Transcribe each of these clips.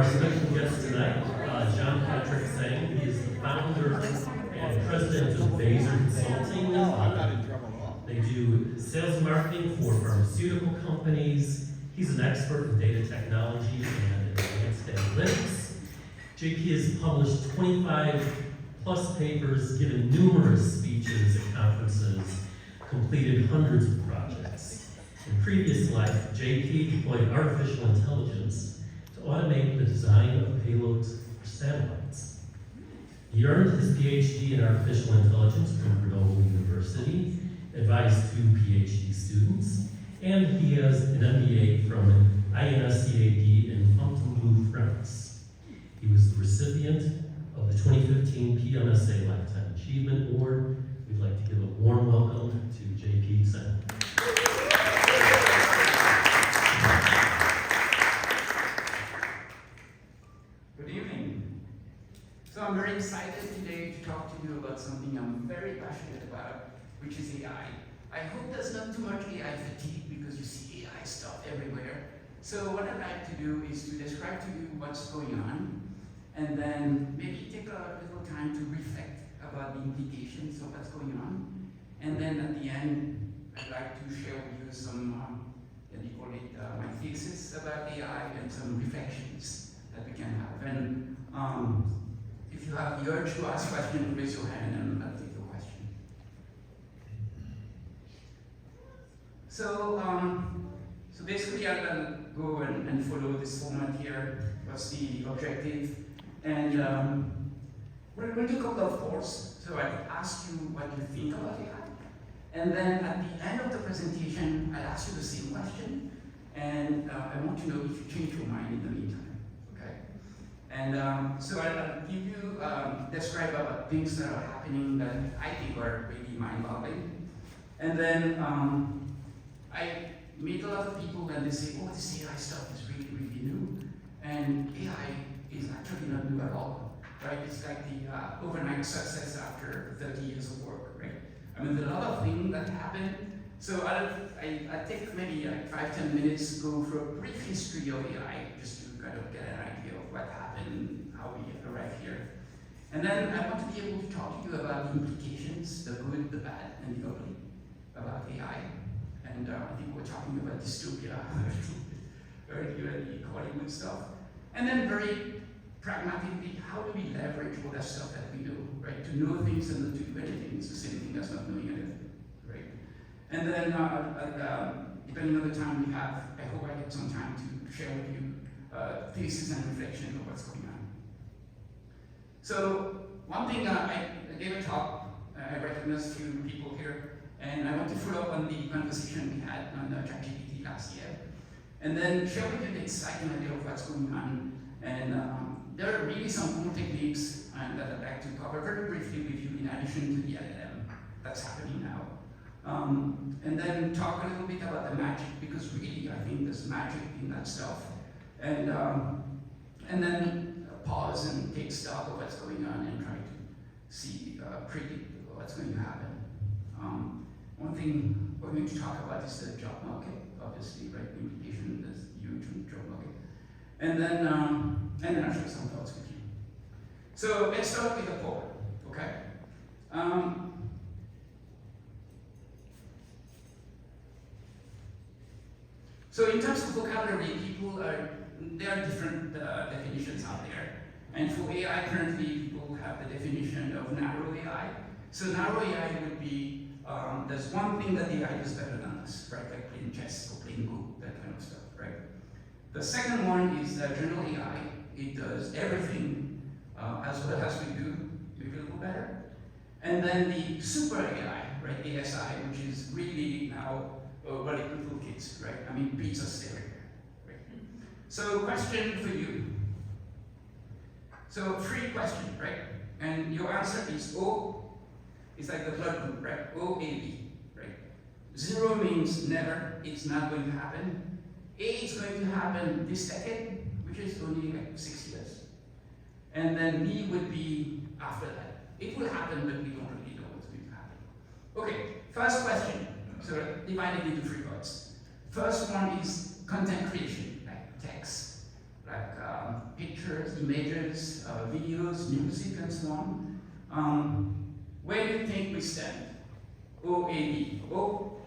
our special guest tonight, John Patrick Tsang. He is the founder and president of Baser Consulting. They do sales and marketing for pharmaceutical companies. He's an expert in data technology and advanced analytics. JP has published 25 plus papers, given numerous speeches at conferences, completed hundreds of projects. In previous life, JP deployed artificial intelligence to automate the design of payloads for satellites. He earned his PhD in artificial intelligence from Grenoble University, advised 2 PhD students, and he has an MBA from INSEAD in Fontainebleau, France. He was the recipient of the 2015 PMSA Lifetime Achievement Award. We'd like to give a warm welcome to JP Tsang. Good evening. So I'm very excited today to talk to you about something I'm very passionate about, which is AI. I hope there's not too much AI fatigue because you see AI stuff everywhere. So what I'd like to do is to describe to you what's going on, and then maybe take a little time to reflect about the implications of what's going on. And then at the end, I'd like to share with you some, my thesis about AI and some reflections that we can have. And if you have the urge to ask questions, raise your hand and I'll take your question. So basically I'll go and follow this format here. What's the objective? And we're going to do a couple of polls. So I ask you what you think about AI. And then at the end of the presentation, I'll ask you the same question. And I want to know if you change your mind in the meantime. Okay? And so I'll give you, describe about things that are happening that I think are really mind-boggling. And then I meet a lot of people and they say, oh, this AI stuff is really, really new. And AI is actually not new at all, right? It's like the overnight success after 30 years of work, right? I mean, there's a lot of things that happen. So I take maybe like 5-10 minutes, go through a brief history of AI, just to kind of get an idea of what happened, how we arrived here. And then I want to be able to talk to you about the implications, the good, the bad, and the ugly about AI. And I think we're talking about dystopia earlier in the Hollywood stuff. And then very pragmatically, how do we leverage all that stuff that we know, right? To know things and not to do anything is the same thing as not knowing anything, right? And then, depending on the time we have, I hope I get some time to share with you thesis and reflection of what's going on. So, one thing, I gave a talk, I recognized a few people here, and I want to follow up on the conversation we had on ChatGPT last year, and then share with you the exciting idea of what's going on. And there are really some cool techniques that I'd like to cover very briefly with you in addition to the LLM that's happening now. And then talk a little bit about the magic, because really I think there's magic in that stuff. And then pause and take stock of what's going on and try to see, predict what's going to happen. One thing we're going to talk about is the job market, obviously, right? The implication is huge on the job market. And then I'll share some thoughts with you. So let's start with a poll, okay? So in terms of vocabulary, there are different definitions out there. And for AI, currently, people have the definition of narrow AI. So narrow AI would be, there's one thing that AI does better than us, right? Like playing chess or playing Go, that kind of stuff, right? The second one is general AI. It does everything as well as we do, maybe a little better. And then the super AI, right, ASI, which is really now what it little kids, right? I mean, beats us everywhere, right? So question for you. So free question, right? And your answer is O. It's like the blood group, right? OAB, right? 0 means never, it's not going to happen. A is going to happen this decade, which is only like 6 years. And then B would be after that. It will happen, but we don't really know what's going to happen. Okay, first question. So divided into 3 parts. First one is content creation, like text, like pictures, images, videos, music, and so on. Where do you think we stand? OAD. O?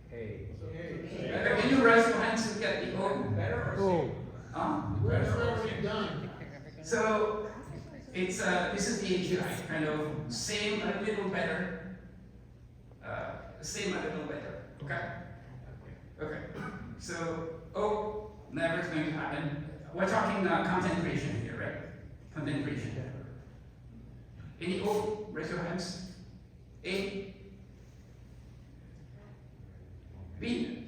Can you raise your hands to get the O? Better or same? Better What's or already same? done? So it's this is the AGI, kind of same, a little better. Same, a little better. Okay? Okay. So, O, never is going to happen. We're talking content creation here, right? Content creation. Any O? Raise your hands. A? B?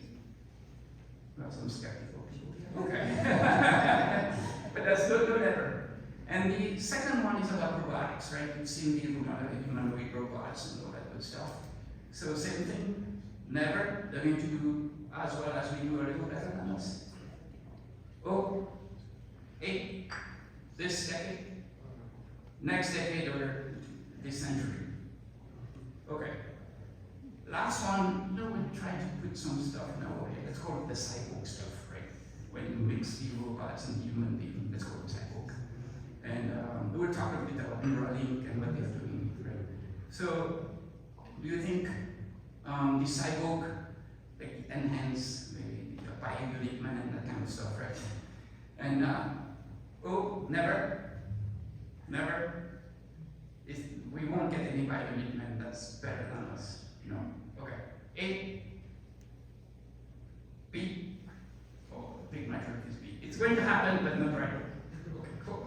Well, some skeptical people. Okay. But that's no never. And the second one is about robotics, right? You've seen the humanoid robots and all that good stuff. So same thing, never. They're going to do as well as we do, a little better than us. Oh, 8, this decade, next decade, or this century. Okay. Last one, we're trying to put some stuff in our way. Let's call it the cyborg stuff, right? When you mix the robots and the human being, let's call it cyborg. And we'll talk a bit about Neuralink and what they're doing, right? So, do you think the cyborg like enhance maybe the bionic man and that kind of stuff, right? And oh, never. We won't get any bionic man that's better than us, you know. Okay. A, B. Oh, big majority is B. It's going to happen, but not right. Okay, cool.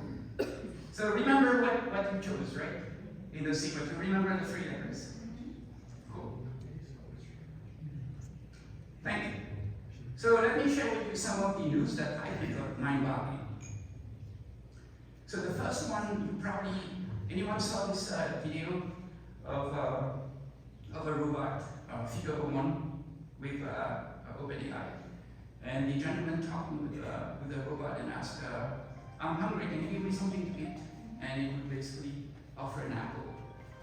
So remember what you chose, right? In the sequence, you remember the 3 letters. Cool. Thank you. So let me share with you some of the news that I think are mind-boggling. So the first one, you probably, anyone saw this video of a robot, Figure 1, with OpenAI. And the gentleman talking with the robot and asked, I'm hungry, can you give me something to eat? And it would basically offer an apple.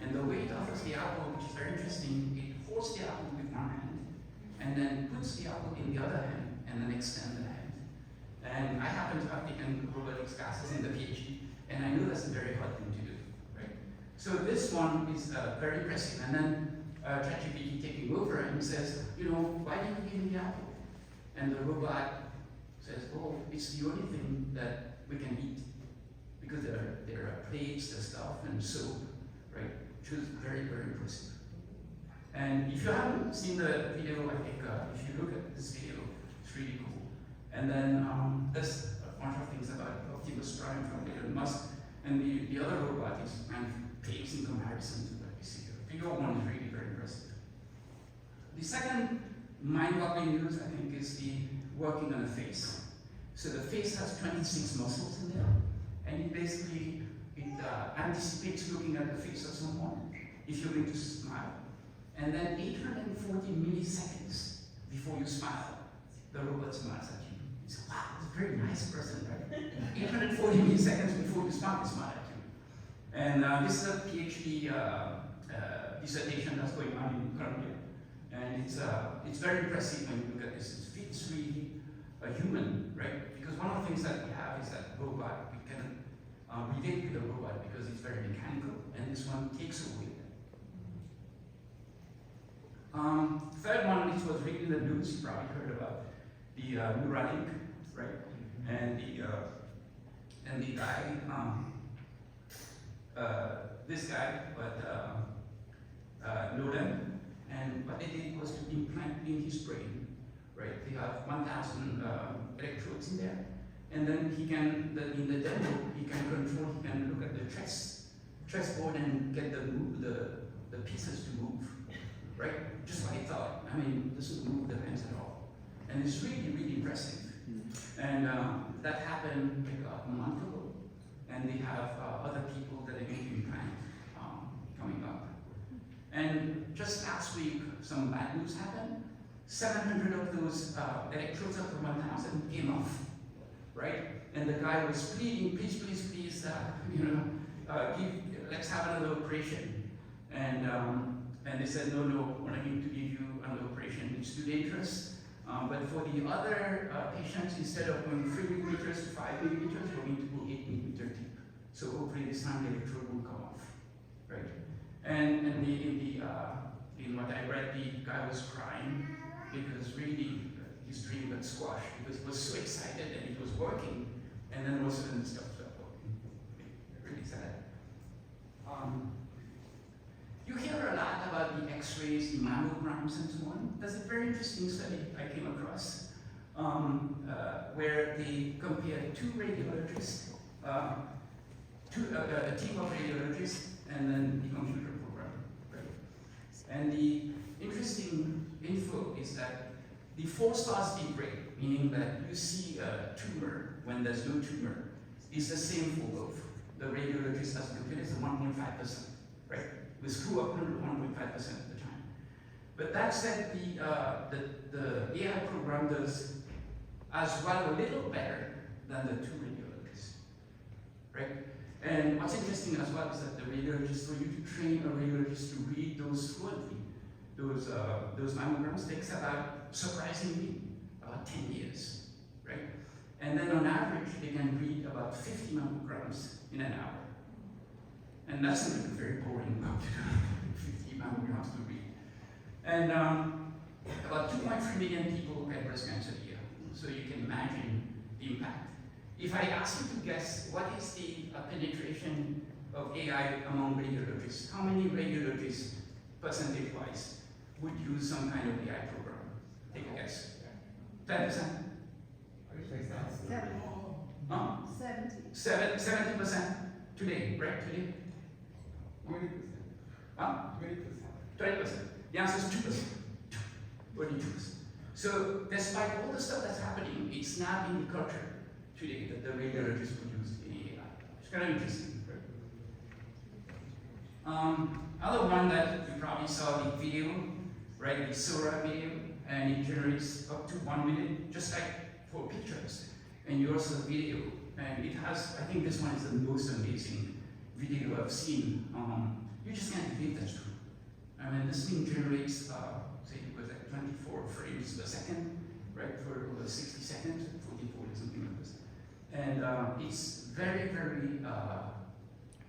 And the way it offers the apple, which is very interesting, it holds the apple with one hand, and then puts the apple in the other hand, and then extends the hand. And I happen to have taken robotics classes in the PhD, and I know that's a very hard thing to do, right? So this one is very impressive. And then ChatGPT taking over and says, why did you give me the apple? And the robot says, oh, it's the only thing that we can eat. Because there are plates, there's stuff, and soap, right? Which was very, very impressive. And if you haven't seen the video, I think if you look at this video, it's really cool. And then there's a bunch of things about Optimus Prime from Elon Musk, and the other robot is kind of pigs in comparison to what we see here. Figure 1 is really very impressive. The second mind-boggling news, I think, is the working on the face. So the face has 26 muscles in there, and it basically anticipates looking at the face of someone if you're going to smile. And then 840 milliseconds before you smile, the robot smiles at you. You say, wow, that's a very nice person, right? 840 milliseconds before you smile, they smile at you. And this is a PhD dissertation that's going on in Columbia. And it's very impressive when you look at this. It's really a human, right? Because one of the things that we have is that robot, we can relate with a robot because it's very mechanical, and this one takes away that. Third one, which was really in the news, you probably heard about the Neuralink, right? And the guy, this guy, but Nolan, and what they did was to implant in his brain, right? They have 1,000 electrodes in there, and then he can, in the demo, he can look at the chessboard and get the pieces to move, right? Just like he thought. I mean, it doesn't move the hands at all. And it's really, really impressive. And that happened like a month ago, and they have other people that are going to implant coming up. And just last week, some bad news happened. 700 of those electrodes of the 1,000 came off, right? And the guy was pleading, please, let's have another operation. And they said, no, we're not going to give you another operation. It's too dangerous. But for the other patients, instead of going 3 millimeters to 5 millimeters, we're going to go 8 millimeter deep. So hopefully this time the electrode will come off, right? And in what I read, the guy was crying because really his dream got squashed because he was so excited and it was working, and then all of a sudden stuff stopped working. Really sad. You hear a lot about the X-rays, the mammograms, and so on. There's a very interesting study I came across where they compared two radiologists, a team of radiologists, and then the computer program. Right? And the interesting info is that the 4-star speed rate, meaning that you see a tumor when there's no tumor, is the same for both. The radiologist has computed is 1.5%, right? We screw up 1.5% of the time. But that said, the AI program does as well a little better than the two radiologists, right? And what's interesting as well is that the radiologist, for you to train a radiologist to read those fluently, those mammograms takes about, surprisingly, about 10 years, right? And then on average, they can read about 50 mammograms in an hour. And that's something very boring about 50 mammograms to read. And about 2.3 million people get breast cancer a year. So you can imagine the impact. If I ask you to guess what is the penetration of AI among radiologists, how many radiologists, percentage-wise, would use some kind of AI program? Take a guess. 10%? 70% today, right? Today? 20%. Huh? 20%. The answer is 2%. Only 2%. So despite all the stuff that's happening, it's not in the culture today that the radiologists would use the AI. It's kind of interesting. Other one that you probably saw the video, right? The Sora video, and it generates up to 1 minute, just like for pictures. And you also video, and it has, I think this one is the most amazing video I've seen. You just can't believe that's true. I mean, this thing generates, say it was like 24 frames per second, right, for over 60 seconds, 44 or something like this. And it's very, very,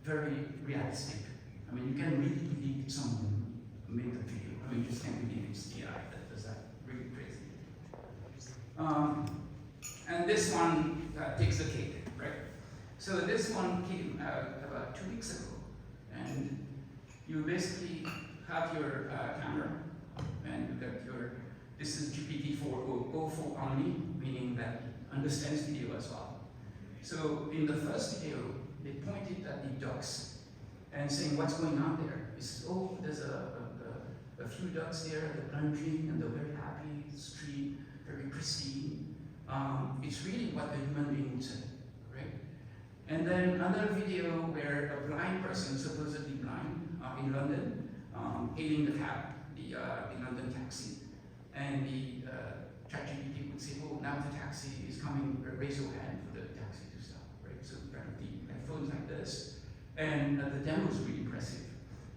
very realistic. I mean, you can really believe someone made the video. I mean, you just can't believe it's AI that does that. Really crazy. And this one takes the cake, right? So this one came out about 2 weeks ago, and you basically have your camera, and you got your, this is GPT-4 only, meaning that it understands video as well. So in the first video, they pointed at the ducks and saying, what's going on there? It says, oh, there's a few ducks there, they're plunging, and they're very happy, the street, very pristine. It's really what a human being would say, right? And then another video where a blind person, supposedly blind, in London, hailing the cab, the London taxi, and the ChatGPT would say, oh, now the taxi is coming, raise your hand for the taxi to stop, right? So apparently, phones like this, and the demo is really impressive.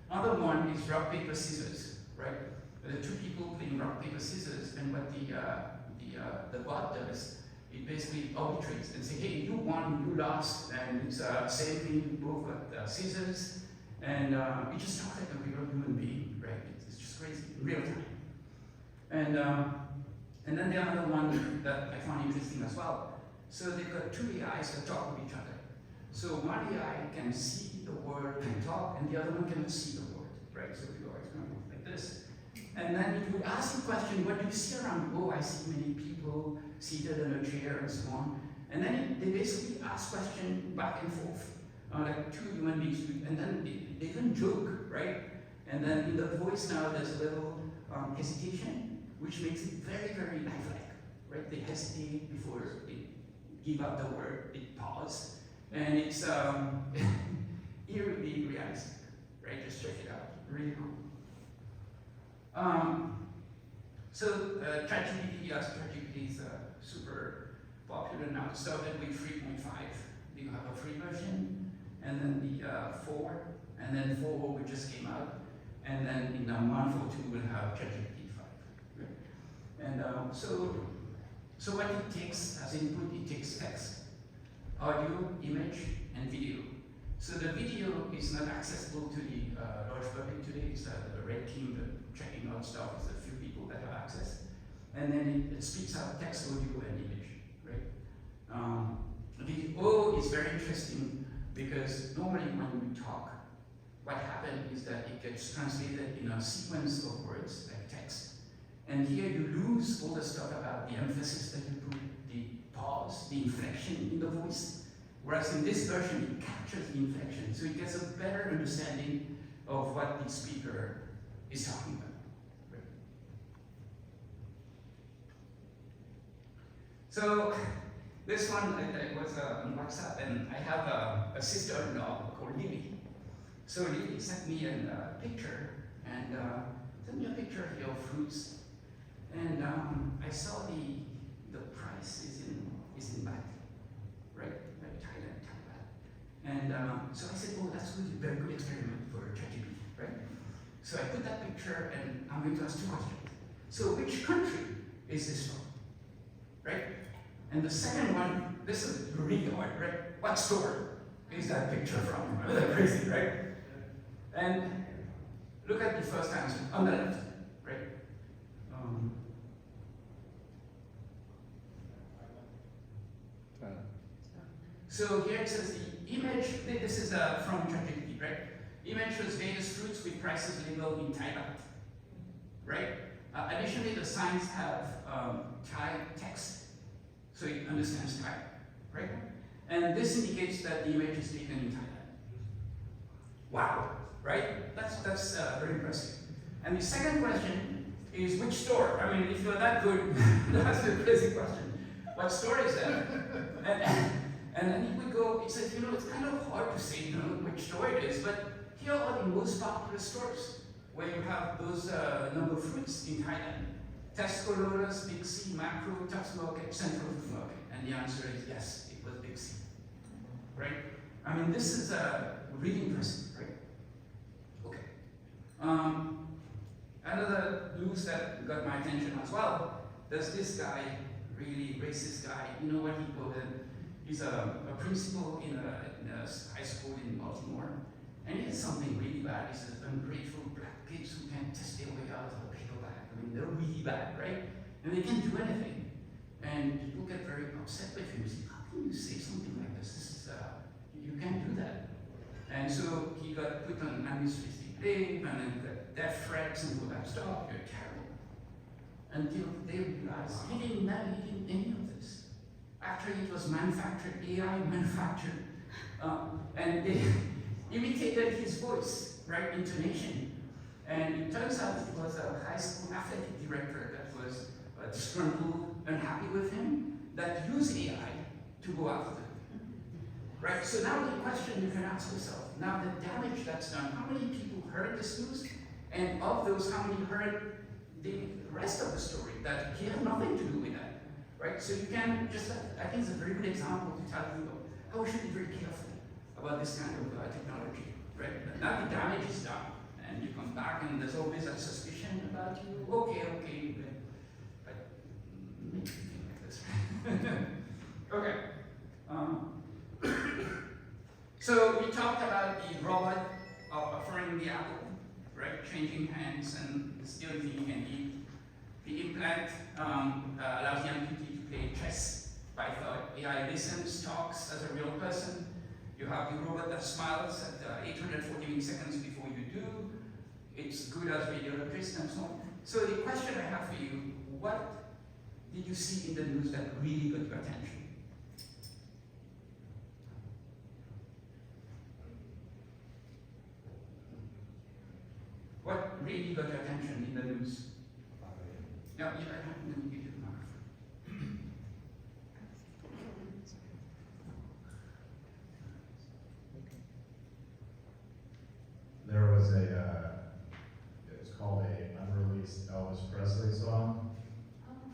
Other one is rock, paper, scissors, right? The two people playing rock, paper, scissors, and what the bot does, it basically arbitrates and say, hey, you won, you lost, and it's same thing, you both got scissors, and it just talks like a real human being, right? It's just crazy, in real time. And then the other one that I found interesting as well. So they've got two AIs that talk with each other. So one AI can see the word and talk, and the other one cannot see the word, right? So the AI is going to look like this. And then it would ask the question, what do you see around? Oh, I see many people seated in a chair and so on. And then they basically ask questions back and forth, like two human beings, and then they even joke, right? And then in the voice now, there's a little hesitation, which makes it very, very lifelike, right? They hesitate before they give out the word, they pause, and it's eerily realistic, right? Just check it out, really cool. ChatGPT, yes, ChatGPT is super popular now. It started with 3.5. You have a free version, and then the 4, and then 4 which just came out, and then in a month or two we'll have ChatGPT 5. Right? And so what it takes as input, it takes text, audio, image, and video. So the video is not accessible to the large public today. It's the red team that checking out stuff. It's a few people that have access. And then it speaks out text, audio, and image, right? The O is very interesting because normally when we talk, what happens is that it gets translated in a sequence of words, like text. And here you lose all the stuff about the emphasis that you put, the pause, the inflection in the voice. Whereas in this version, it captures the inflection, so it gets a better understanding of what the speaker is talking about. Right? So this one I was on WhatsApp, and I have a sister-in-law called Lily. So Lily sent me a picture, and sent me a picture here of fruits, and I saw the price is in back, right? And so I said, oh, that's good, a very good experiment for ChatGPT, right? So I put that picture, and I'm going to ask two questions. So which country is this from, right? And the second one, this is really hard, right? What store is that picture from? That's crazy, right? And look at the first answer, on the left, right? So here it says the image, this is from ChatGPT, right? Image shows various fruits with prices labeled in Thai baht, right? Additionally, the signs have Thai text, so it understands Thai, right? And this indicates that the image is taken in Thailand. Wow, right? That's very impressive. And the second question is which store? I mean, if you're that good, that's a crazy question. What store is that? And then if we go, it says, it's kind of hard to say, which store it is, but here are the most popular stores where you have those number of fruits in Thailand. Tesco, Lotus, Big C, Macro, Tux Market, Central Food Market. And the answer is yes, it was Big C, right? I mean, this is really impressive, right? Okay. Another news that got my attention as well, there's this guy, really racist guy, you know what he called him? He's a principal in a high school in Baltimore, and he did something really bad. He says, ungrateful black kids who can't test their way out of a paper bag. I mean, they're really bad, right? And they can't do anything. And people get very upset with him. They say, how can you say something like this? This is, you can't do that. And so he got put on administrative leave, and then got death threats and all that stuff. You're terrible. Until they realized he didn't any of this. After it was manufactured, AI manufactured, and they imitated his voice, right, intonation. And it turns out it was a high school athletic director that was disgruntled, unhappy with him, that used AI to go after him. Right? So now the question you can ask yourself, now the damage that's done, how many people heard this news? And of those, how many heard the rest of the story, that he had nothing to do with that? Right? So you can just, I think it's a very good example to tell you how we should be very careful about this kind of technology, right? Now the damage is done, and you come back and there's always a suspicion about you. Okay, but make something like this. Okay. So we talked about the robot offering the apple, right? Changing hands and still thinking and eat. The implant allows the amputee to play chess by thought. AI listens, talks as a real person. You have the robot that smiles at 840 milliseconds before you do. It's good as radiologist and so on. So the question I have for you, what did you see in the news that really got your attention? What really got your attention in the news? Yeah, let me give you the microphone. There was it was called a unreleased Elvis Presley song,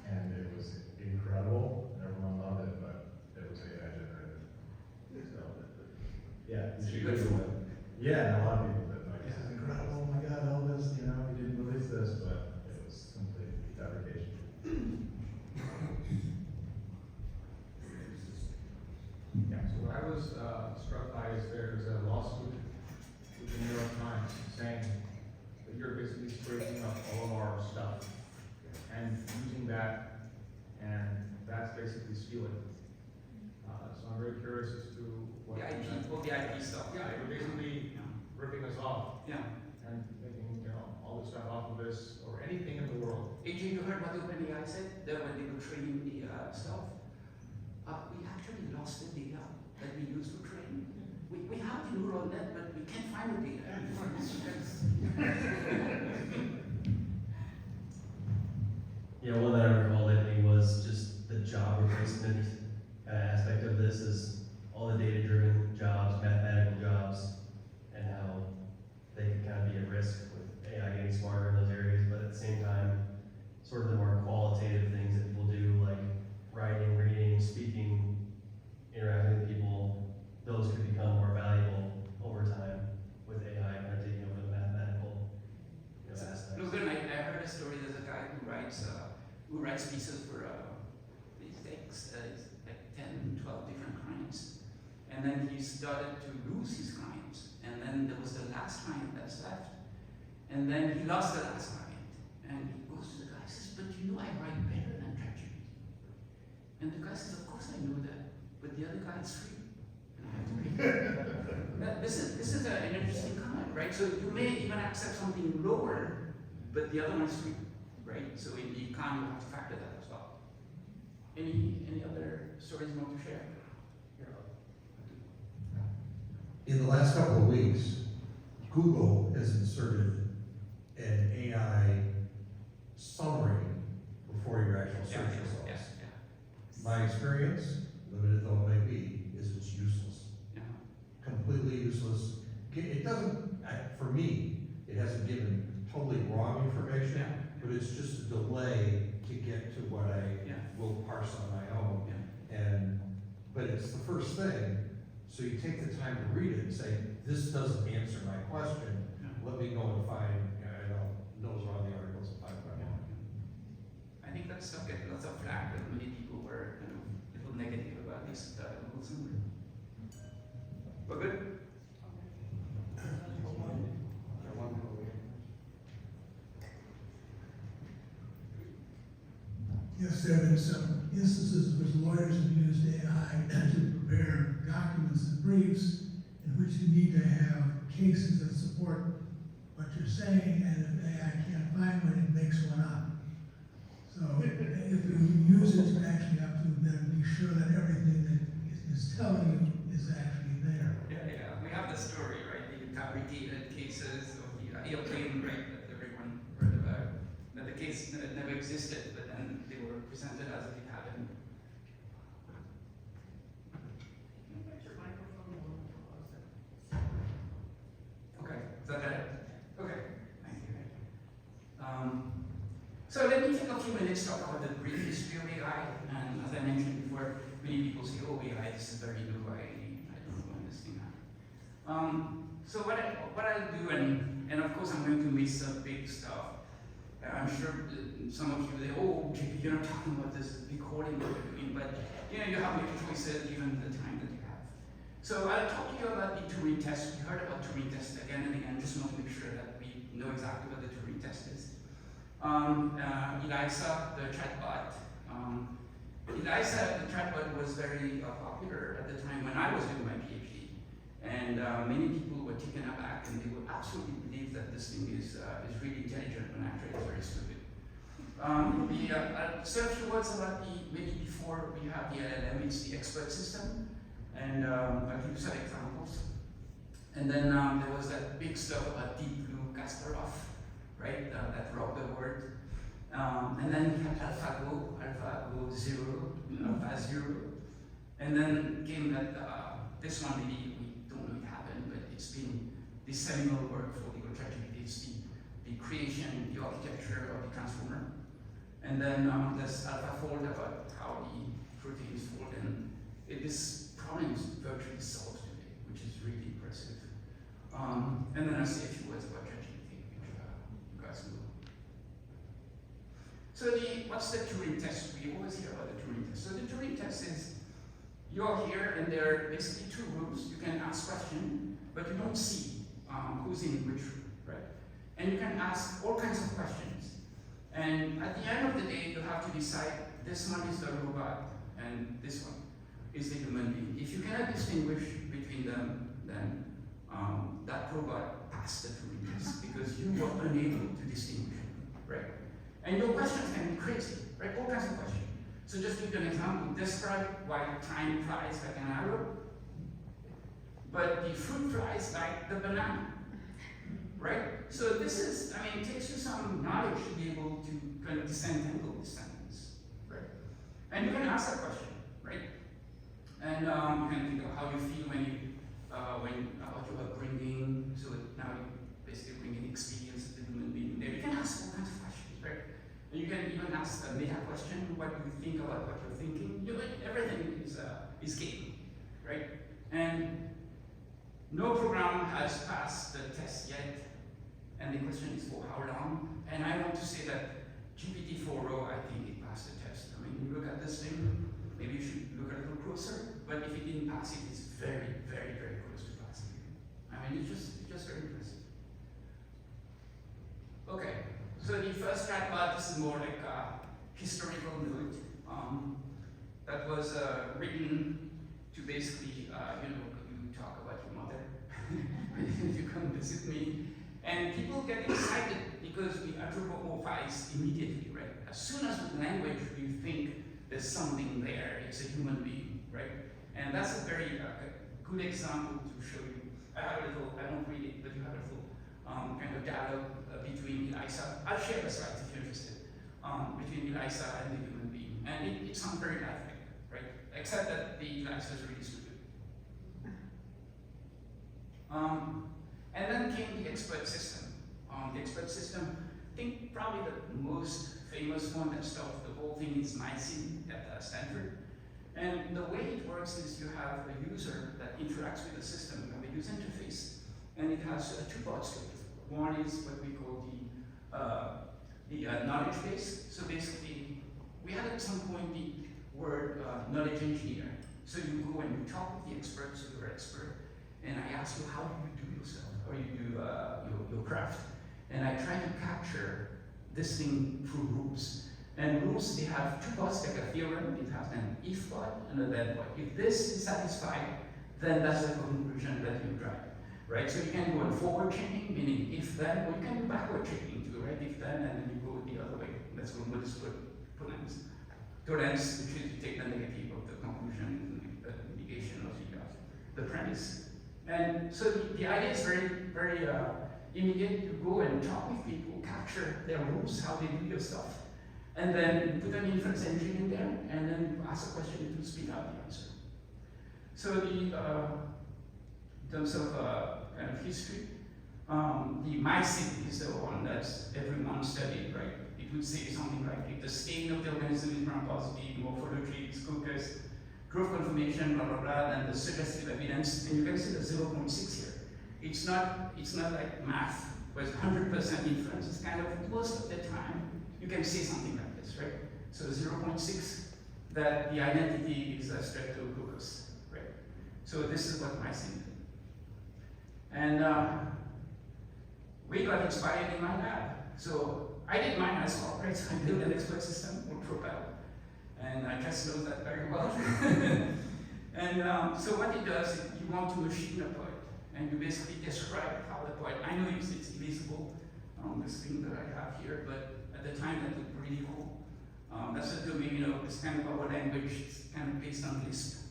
and it was incredible. Everyone loved it, but it was AI generated. So, yeah, you should Google it. Yeah, and a lot of people did. Like, this is incredible. Oh my God, Elvis! You know, he didn't release this, but it was complete fabrication. VIP stuff. Yeah, they were basically ripping us off Yeah. and making, all this stuff off of this or anything in the world. AJ, you heard what OpenAI said? That when they were training the stuff, we actually lost the data that we used for training. We have the neural net, but we can't find the data. Yeah, one that I recall lately was just the job replacement aspect of this is all the data-driven jobs, mathematical jobs, and how they can kind of be at risk with AI getting smarter in those areas, but at the same time, sort of the more qualitative things that people do, like writing, reading, speaking, interacting with people, those could become more valuable over time with AI kind of taking over the mathematical aspects. Logan, I heard a story. There's a guy who writes pieces for these decks, like 10, 12 different clients. And then he started to lose his clients. And then there was the last client that's left. And then he lost the last client. And he goes to the guy and says, but you know I write better than ChatGPT. And the guy says, of course I know that, but the other guy is free. And I have to pay. This is an interesting comment, right? So you may even accept something lower, but the other one is free, right? So in the account, you have to factor that as well. Any other stories you want to share? In the last couple of weeks, Google has inserted an AI summary before your actual search results. My experience, limited though it may be, is it's useless. Yeah. Completely useless. It doesn't, for me, it hasn't given totally wrong information, Yeah. but it's just a delay to get to what I Yeah. will parse on my own. But it's the first thing, so you take the time to read it and say, this doesn't answer my question, let me go and find, knows around the articles and find what I want. I think that stuff gets lots of flack, and many people were a little negative about this Google summary. But good? Yes, there have been some instances in which lawyers have used AI to prepare documents and briefs in which you need to have cases that support what you're saying, and if AI can't find one, it makes one up. So if you use it, you actually have to then be sure that everything that is telling you is actually there. Yeah. We have the story, right? The fabricated cases of the airplane, right, that everyone heard about. That the case never existed, but then they were presented as if it happened. Okay, is that better? Okay, thank you. So let me take a few minutes to talk about the brief history of AI. And as I mentioned before, many people say, oh, AI, this is very new, I don't know when this thing happened. So what I'll do, and of course I'm going to miss some big stuff. I'm sure some of you say, oh, JP, you're not talking about this big hoarding that you're doing, but you have your choices given the time that you have. So I'll talk to you about the Turing test. We heard about Turing test again and again, just want to make sure that we know exactly what the Turing test is. Eliza, the chatbot. Eliza, the chatbot, was very popular at the time when I was doing my PhD. And many people were taken aback, and they would absolutely believe that this thing is really intelligent when actually it's very stupid. I'll say a few words about maybe before we have the LLM, it's the expert system. And I'll give you some examples. And then there was that big stuff about Deep Blue, Kasparov, right? That rocked the world. And then we had AlphaGo 0, Alpha 0. And then came that, this one maybe we don't know it happened, but it's been the seminal work for the ChatGPT. It's the creation, the architecture of the transformer. And then there's AlphaFold about how the proteins fold, and this problem is virtually solved today, which is really impressive. And then I'll say a few words about ChatGPT, which you guys know. So what's the Turing test? We always hear about the Turing test. So the Turing test is, you're here and there are basically two rooms. You can ask questions, but you don't see who's in which room, right? And you can ask all kinds of questions. And at the end of the day, you have to decide this one is the robot and this one is the human being. If you cannot distinguish between them, then that robot passed the Turing test because you were unable to distinguish it, right? And your questions can be crazy, right? All kinds of questions. So just to give you an example, describe why time flies like an arrow, but the fruit flies like the banana, right? So this is, I mean, it takes you some knowledge to be able to kind of disentangle this sentence, right? And you can ask that question, right? And you can think of how you feel when about your upbringing. So now you basically bring in experience of the human being there. You can ask all kinds of questions, right? And you can even ask a meta question: what do you think about what you're thinking? Everything is game, right? And no program has passed the test yet. And the question is for how long? And I want to say that GPT-4o, I think it passed the test. I mean, you look at this thing, maybe you should look a little closer, but if it didn't pass it, it's very, very, very close to passing. I mean, it's just very impressive. Okay, so the first chatbot, this is more like a historical note that was written to basically, you talk about your mother if you come visit me. And people get excited because we anthropomorphize immediately, right? As soon as with language you think there's something there, it's a human being, right? And that's a very good example to show you. I don't read it, but you have a little kind of dialogue between Elisa. I'll share the slides if you're interested. Between Elisa and the human being. And it sounds very lifelike, right? Except that the Elisa is really stupid. And then came the expert system. The expert system, I think probably the most famous one that started the whole thing is MySim at Stanford. And the way it works is you have a user that interacts with the system, you have a user interface, and it has two parts to it. One is what we call the knowledge base. So basically, we had at some point the word knowledge engineer. So you go and you talk with the expert, so you're an expert, and I ask you, how do you do your stuff, or you do your craft? And I try to capture this thing through rules. And rules, they have two parts, like a theorem. It has an if part and a then part. If this is satisfied, then that's the conclusion that you drive, right? So you can go on forward chaining, meaning if then, or you can do backward chaining too, right? If then, and then you go the other way. Let's go with this tolerance. Tolerance, which is you take the negative of the conclusion, the negation of the premise. And so the idea is very, very immediate. You go and talk with people, capture their rules, how they do your stuff, and then put an inference engine in there, and then ask a question to spit out the answer. So in terms of kind of history, the MySim is the one that everyone studied, right? It would say something like, if the state of the organism is gram-positive, morphology is Caucus, growth confirmation, blah, blah, blah, and the suggestive evidence, and you can see the 0.6 here. It's not like math, where it's 100% inference. It's kind of, most of the time, you can say something like this, right? So 0.6, that the identity is a Streptococcus, right? So this is what MySim did. And we got inspired in my lab. So I did mine as well, right? So I built an expert system with Propel. And I just know that very well. And so what it does, is you want to machine a point, and you basically describe how the point, I know it's invisible on this thing that I have here, but at the time that looked really cool. That's a domain, it's kind of our language, it's kind of based on Lisp.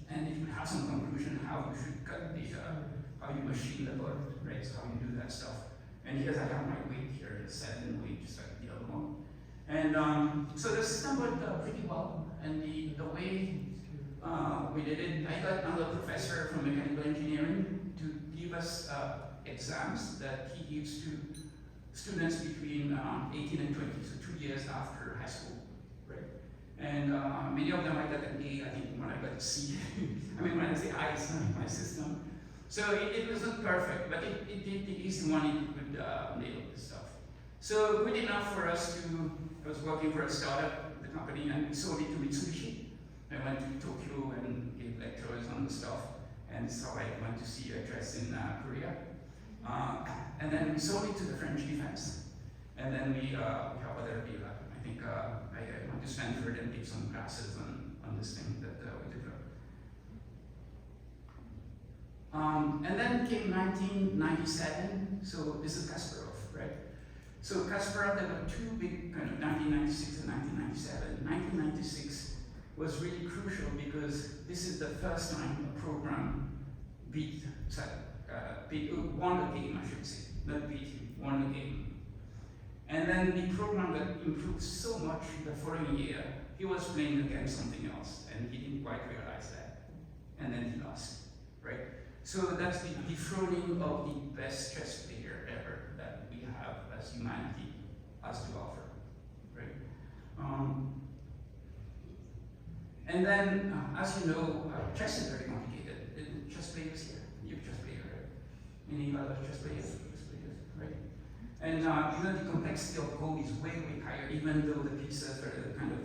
And if you have some conclusion how you should cut data, how you machine the point, right? So how you do that stuff. And here's I have my weight here, it's set in weight, just like the other one. And so the system worked pretty well, and the way we did it, I got another professor from mechanical engineering to give us exams that he gives to students between 18 and 20, so 2 years after high school, right? And many of them I got an A, I think one I got a C. I mean, when I say I, it's not in my system. So it wasn't perfect, but it did the easy one, it would nail this stuff. So good enough for us to, I was working for a startup, the company, and we sold it to Mitsubishi. I went to Tokyo and gave lectures on the stuff, and so I went to see a dress in Korea. And then we sold it to the French defense. And then we have other people. I think I went to Stanford and did some classes on this thing that we developed. And then came 1997, so this is Kasparov, right? So Kasparov, there were two big kind of 1996 and 1997. 1996 was really crucial because this is the first time a program won the game, I should say, not beat, won the game. And then the program that improved so much the following year, he was playing against something else, and he didn't quite realize that. And then he lost, right? So that's the dethroning of the best chess player ever that we have as humanity has to offer, right? And then, as you know, chess is very complicated. Chess players here, you're a chess player, right? Any other chess players, right? And you know, the complexity of Go is way, way higher, even though the pieces are kind of,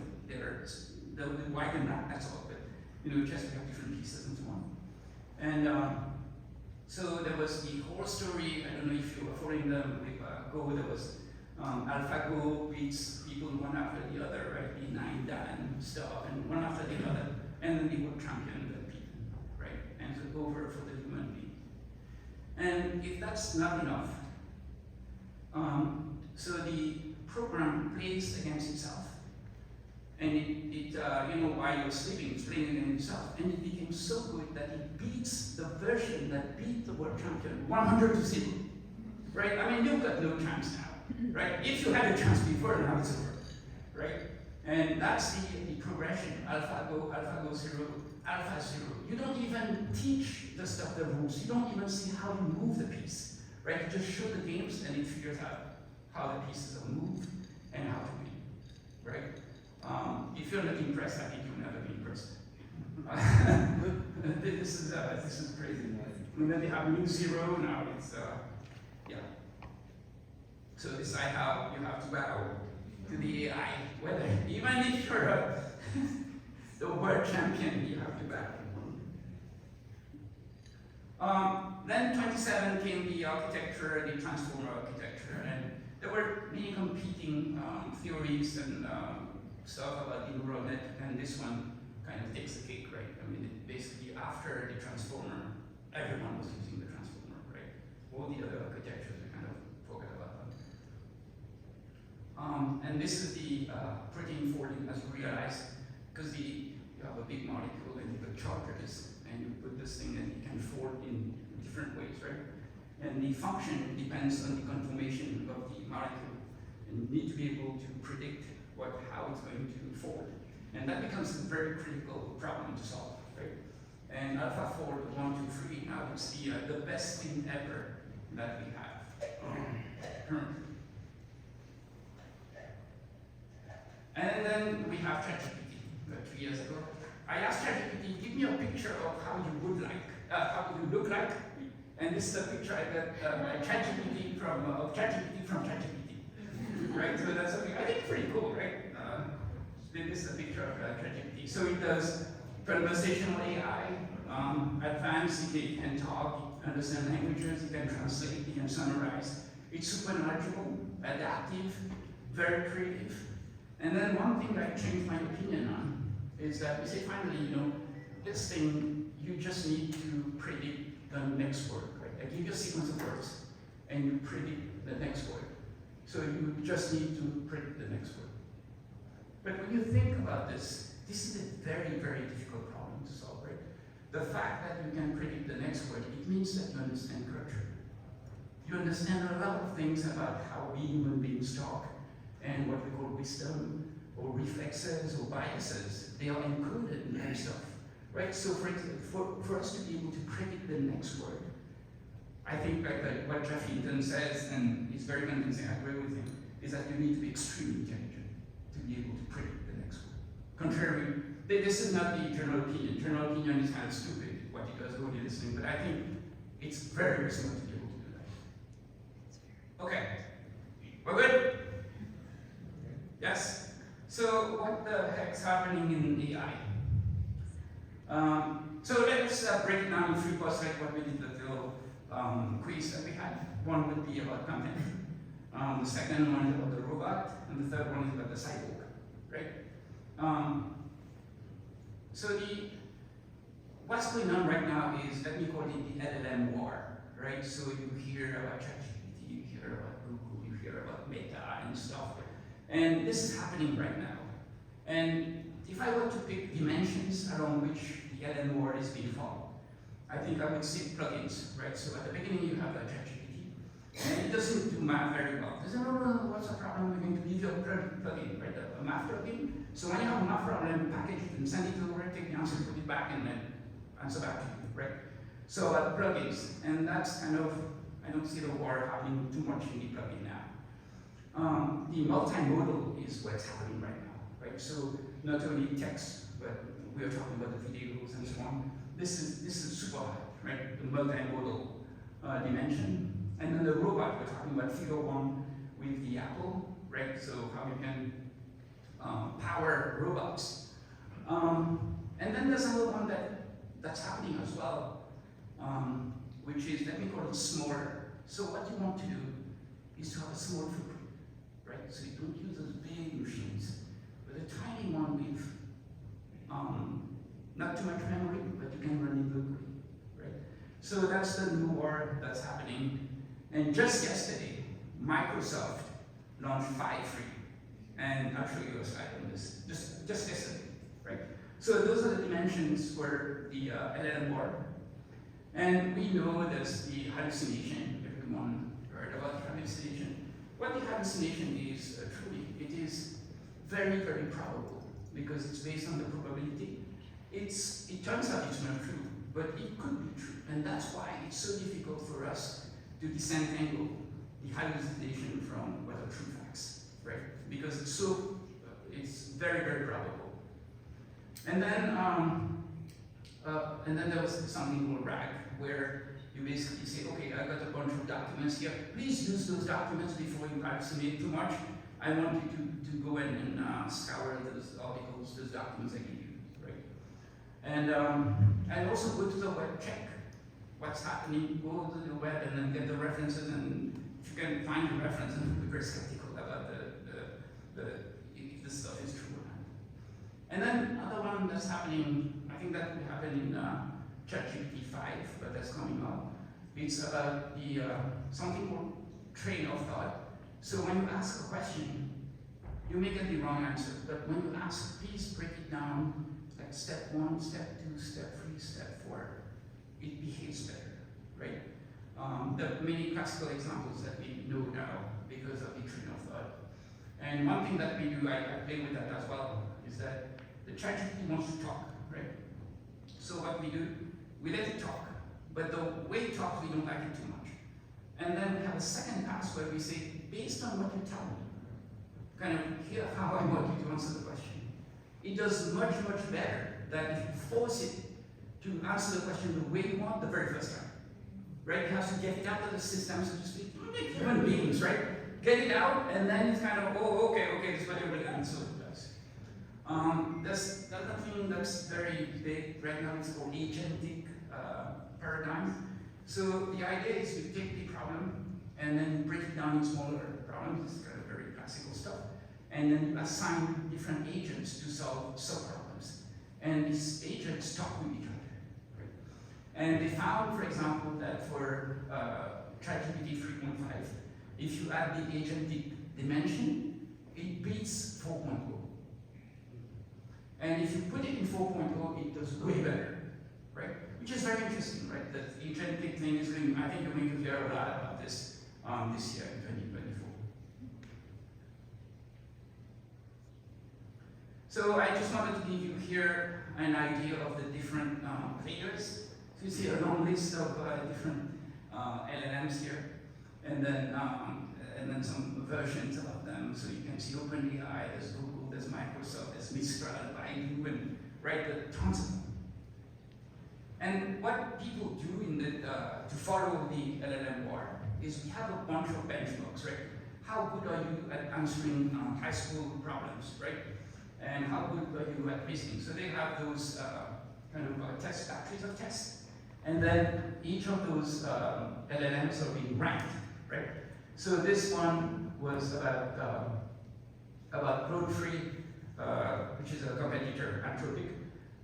the white and black, that's all, but you know, chess we have different pieces and so on. And so there was the whole story, I don't know if you were following them with Go, there was AlphaGo beats people one after the other, right? B9, Dan, stuff, and one after the other, and then the world champion that beat them, right? And took over for the human being. And if that's not enough, so the program plays against itself. And it you know, while you're sleeping, it's playing against itself. And it became so good that it beats the version that beat the world champion 100-0. Right? I mean, you've got no chance now. Right? If you had a chance before, now it's over. Right? And that's the progression. AlphaGo, AlphaGo 0, Alpha 0. You don't even teach the stuff, the rules. You don't even see how you move the piece. Right? You just show the games and it figures out how the pieces are moved and how to win. Right? If you're not impressed, I think you'll never be impressed. This is crazy. And then they have new 0 now. It's yeah. So decide how you have to bow to the AI. Whether even if you're the world champion, you have to bow. Then 27 came the architecture, the transformer architecture, and there were many competing theories and stuff about the neural net, and this one kind of takes the cake, right? I mean, basically after the transformer, everyone was using the transformer, right? All the other architectures, we kind of forgot about them. And this is the protein folding, as you realize, because you have a big molecule and you put charges, and you put this thing and it can fold in different ways, right? And the function depends on the conformation of the molecule, and you need to be able to predict how it's going to fold. And that becomes a very critical problem to solve, right? And AlphaFold 1, 2, 3, now it's the best thing ever that we have currently. And then we have ChatGPT, 3 years ago. I asked ChatGPT, give me a picture of how you would like, how you look like. And this is a picture I got ChatGPT from ChatGPT. Right, so that's something I think pretty cool, right? This is a picture of ChatGPT. So it does conversational AI, advanced, it can talk, understand languages, it can translate, it can summarize. It's super knowledgeable, adaptive, very creative. And then one thing that I changed my opinion on is that we say finally, you know, this thing, you just need to predict the next word, right? I give you a sequence of words, and you predict the next word. So you just need to predict the next word. But when you think about this, this is a very, very difficult problem to solve, right? The fact that you can predict the next word, it means that you understand culture. You understand a lot of things about how we human beings talk, and what we call wisdom, or reflexes, or biases. They are encoded in that stuff, right? So for us to be able to predict the next word, I think like what Jeff Hinton says, and he's very convincing, I agree with him, is that you need to be extremely intelligent to be able to predict the next word. Contrary, this is not the general opinion. General opinion is kind of stupid, what he does, go do this thing, but I think it's very, very smart to be able to do that. Okay, we're good? Yes? So what the heck's happening in AI? So let's break it down in 3 parts, like what we did the little quiz that we had. One would be about content. The second one is about the robot, and the third one is about the cyborg, right? So what's going on right now is, let me call it the LLM war, right? So you hear about ChatGPT, you hear about Google, you hear about Meta and stuff. And this is happening right now. And if I were to pick dimensions along which the LLM war is being fought, I think I would say plugins, right? So at the beginning you have ChatGPT, and it doesn't do math very well. They say, no, what's the problem? We're going to give you a plugin, right? A math plugin. So when you have a math problem, package it and send it over, take the answer, put it back, and then answer back to you, right? So plugins, and that's kind of, I don't see the war happening too much in the plugin now. The multimodal is what's happening right now, right? So not only text, but we are talking about the videos and so on. This is super hot, right? The multimodal dimension. And then the robot, we're talking about figure one with the Apple, right? So how you can power robots. And then there's another one that's happening as well, which is, let me call it smaller. So what you want to do is to have a small footprint, right? So you don't use those big machines, but a tiny one with not too much memory, but you can run it locally, right? So that's the new war that's happening. And just yesterday, Microsoft launched Phi free. And I'll show you a slide on this, just yesterday, right? So those are the dimensions for the LLM war. And we know there's the hallucination. Everyone heard about the hallucination. What the hallucination is, truly, it is very, very probable because it's based on the probability. It turns out it's not true, but it could be true. And that's why it's so difficult for us to disentangle the hallucination from what are true facts, right? Because it's very, very probable. And then there was something called RAG, where you basically say, okay, I got a bunch of documents here. Please use those documents before you hallucinate too much. I want you to go in and scour those articles, those documents I give you, right? And also go to the web, check what's happening, go to the web and then get the references, and if you can find the reference, and be very skeptical about if this stuff is true or not. And then another one that's happening, I think that will happen in ChatGPT 5, but that's coming up. It's about the something called train of thought. So when you ask a question, you may get the wrong answer, but when you ask, please break it down, like step 1, step 2, step 3, step 4, it behaves better, right? There are many classical examples that we know now because of the train of thought. And one thing that we do, I play with that as well, is that the ChatGPT wants to talk, right? So what we do, we let it talk, but the way it talks, we don't like it too much. And then we have a second pass where we say, based on what you tell me, kind of here how I want you to answer the question. It does much, much better than if you force it to answer the question the way you want the very first time. Right? You have to get it out of the system, so to speak. Human beings, right? Get it out, and then it's kind of, oh, okay, this is what you're going to answer. There's another thing that's very big right now, it's called agentic paradigm. So the idea is you take the problem and then you break it down in smaller problems. It's kind of very classical stuff. And then you assign different agents to solve sub-problems. And these agents talk with each other. Right? And they found, for example, that for ChatGPT 3.5, if you add the agentic dimension, it beats 4.0. And if you put it in 4.0, it does way better, right? Which is very interesting, right? That the agentic thing is going, I think you're going to hear a lot about this this year in 2024. So I just wanted to give you here an idea of the different players. So you see a long list of different LLMs here, and then some versions of them. So you can see OpenAI, there's Google, there's Microsoft, there's Mistral, Baidu, and right, there are tons of them. And what people do in the, to follow the LLM war is we have a bunch of benchmarks, right? How good are you at answering high school problems, right? And how good are you at reasoning? So they have those kind of test batteries of tests. And then each of those LLMs are being ranked, right? So this one was about Claude Free, which is a competitor, Anthropic,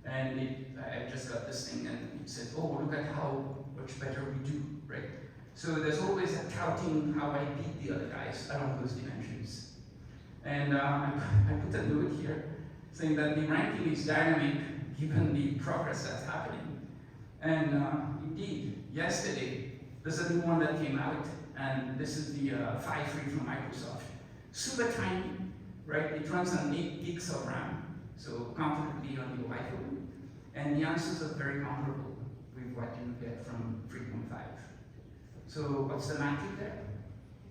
and it I just got this thing and it said, oh, look at how much better we do, right? So there's always a touting how I beat the other guys along those dimensions. And I put a note here saying that the ranking is dynamic given the progress that's happening. And indeed, yesterday, there's a new one that came out, and this is the 5.3 from Microsoft. Super tiny, right? It runs on 8 gigs of RAM, so comfortably on your iPhone. And the answers are very comparable with what you get from 3.5. So what's the magic there?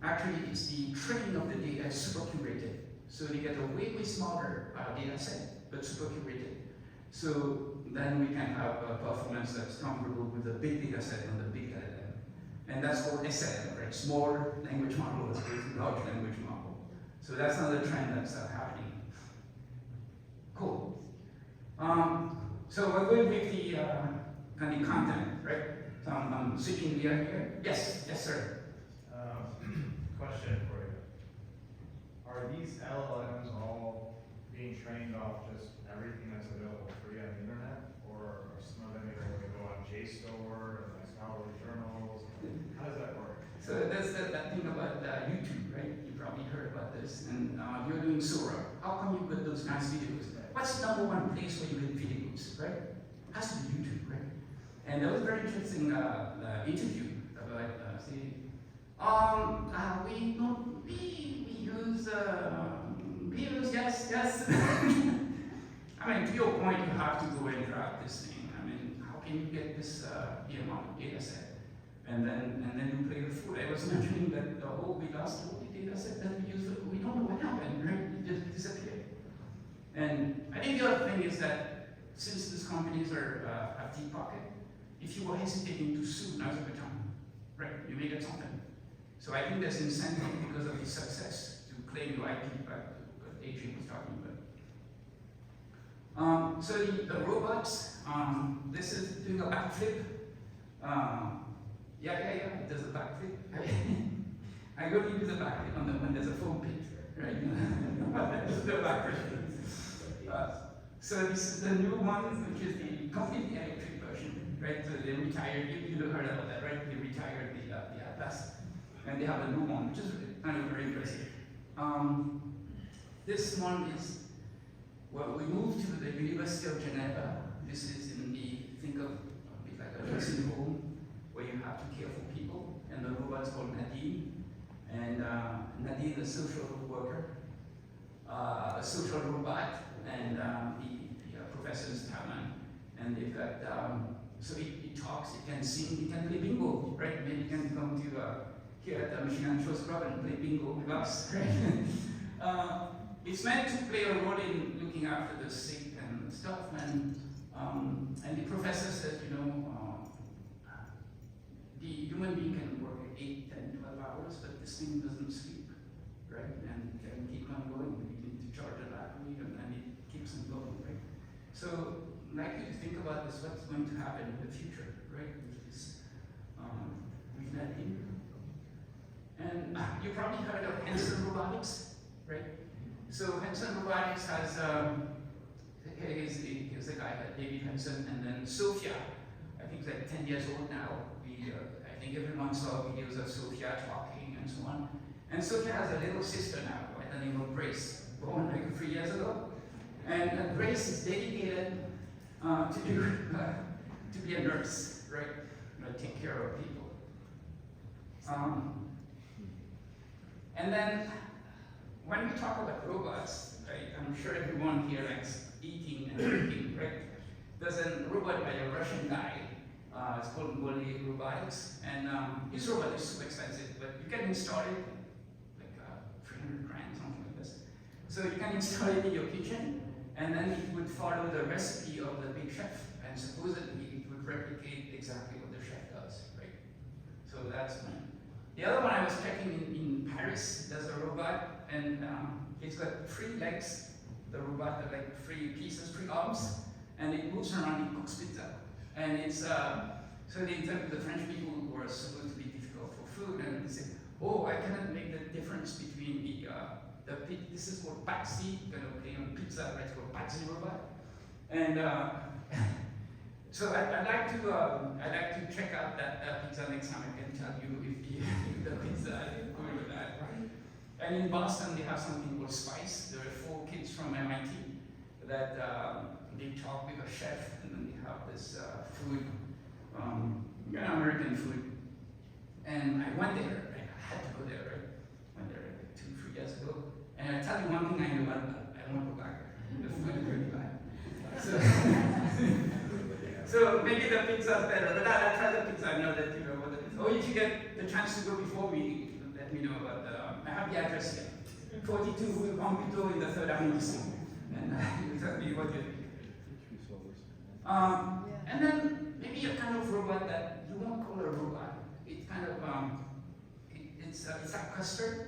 Actually, it's the training of the data is super curated. So you get a way smaller data set, but super curated. So then we can have a performance that's comparable with a big data set on the big LLM. And that's called SLM, right? Small language model as opposed to large language model. So that's another trend that's happening. Cool. So we're going with the kind of content, right? So I'm switching gear here. Yes, sir. Question for you. Are these LLMs all being trained off just everything that's available free on the internet? Or are some of them able to go on JSTOR and like scholarly journals? How does that work? So that's that thing about YouTube, right? You probably heard about this. And you're doing Sora. How come you get those nice videos? What's the number one place where you get videos, right? Has to be YouTube, right? And that was a very interesting interview about we use videos, yes. I mean, to your point, you have to go and grab this thing. I mean, how can you get this amount of data set? And then you play the fool. I was mentioning that we lost all the data set that we used. We don't know what happened, right? It just disappeared. And I think the other thing is that since these companies are have deep pocket, if you were hesitating to sue, now's a good time, right? You may get something. So I think there's incentive because of the success to claim your IP, back to what AJ was talking about. So the robots, this is doing a backflip. Yeah, it does a backflip. I go to do the backflip on when there's a foam pit, right? This is the backflip. So this is the new one, which is the completely electric version, right? So they retired, you heard about that, right? They retired the Atlas, and they have a new one, which is kind of very impressive. This one is, well, we moved to the University of Geneva. This is in the, think of a bit like a nursing home, where you have to care for people, and the robot's called Nadine. And Nadine, a social worker, a social robot, and the professor is Taman, and they've got, so it talks, it can sing, it can play bingo, right? Maybe it can come to here at the Michigan Shows Club and play bingo with us, right? It's meant to play a role in looking after the sick and stuff, and the professor said, the human being can work 8, 10, 12 hours, but this thing doesn't sleep, right? And can keep on going. You need to charge a battery, and it keeps on going, right? So, I'd like you to think about this, what's going to happen in the future, right? With this, with Nadine. And you probably heard of Hanson Robotics, right? So Hanson Robotics has, here's the guy, David Hanson, and then Sophia. I think like 10 years old now. I think everyone saw videos of Sophia talking and so on. And Sophia has a little sister now by the name of Grace, born like 3 years ago. And Grace is dedicated to be a nurse, right? Take care of people. And then when we talk about robots, right, I'm sure everyone here likes eating and drinking, right? There's a robot by a Russian guy. It's called Molly Robotics, and his robot is super expensive, but you can install it like 300 grand, something like this. So you can install it in your kitchen, and then it would follow the recipe of the big chef, and supposedly it would replicate exactly what the chef does, right? So that's one. The other one I was checking in Paris, there's a robot, and it's got 3 legs. The robot has like 3 pieces, 3 arms, and it moves around, it cooks pizza. And it's, so they interview the French people who are supposed to be difficult for food, and they say, oh, I cannot make the difference between this is called Patsy, kind of play on pizza, right? It's called Patsy robot. And So I'd like to check out that pizza next time. I can tell you if the pizza is good or not. And in Boston, they have something called Spice. There are 4 kids from MIT that they talk with a chef, and then they have this food, American food. And I went there. I had to go there, right? Went there like 2-3 years ago. And I tell you one thing I know about that. I won't go back there. The food is really bad. So maybe the pizza is better, but I tried the pizza. I know that you know what it is. Or if you get the chance to go before me, let me know. But I have the address here. 42 Rue Pompidou in the 3rd arrondissement. And you tell me what you think. And then maybe a kind of robot that you won't call a robot. It kind of it's like custard.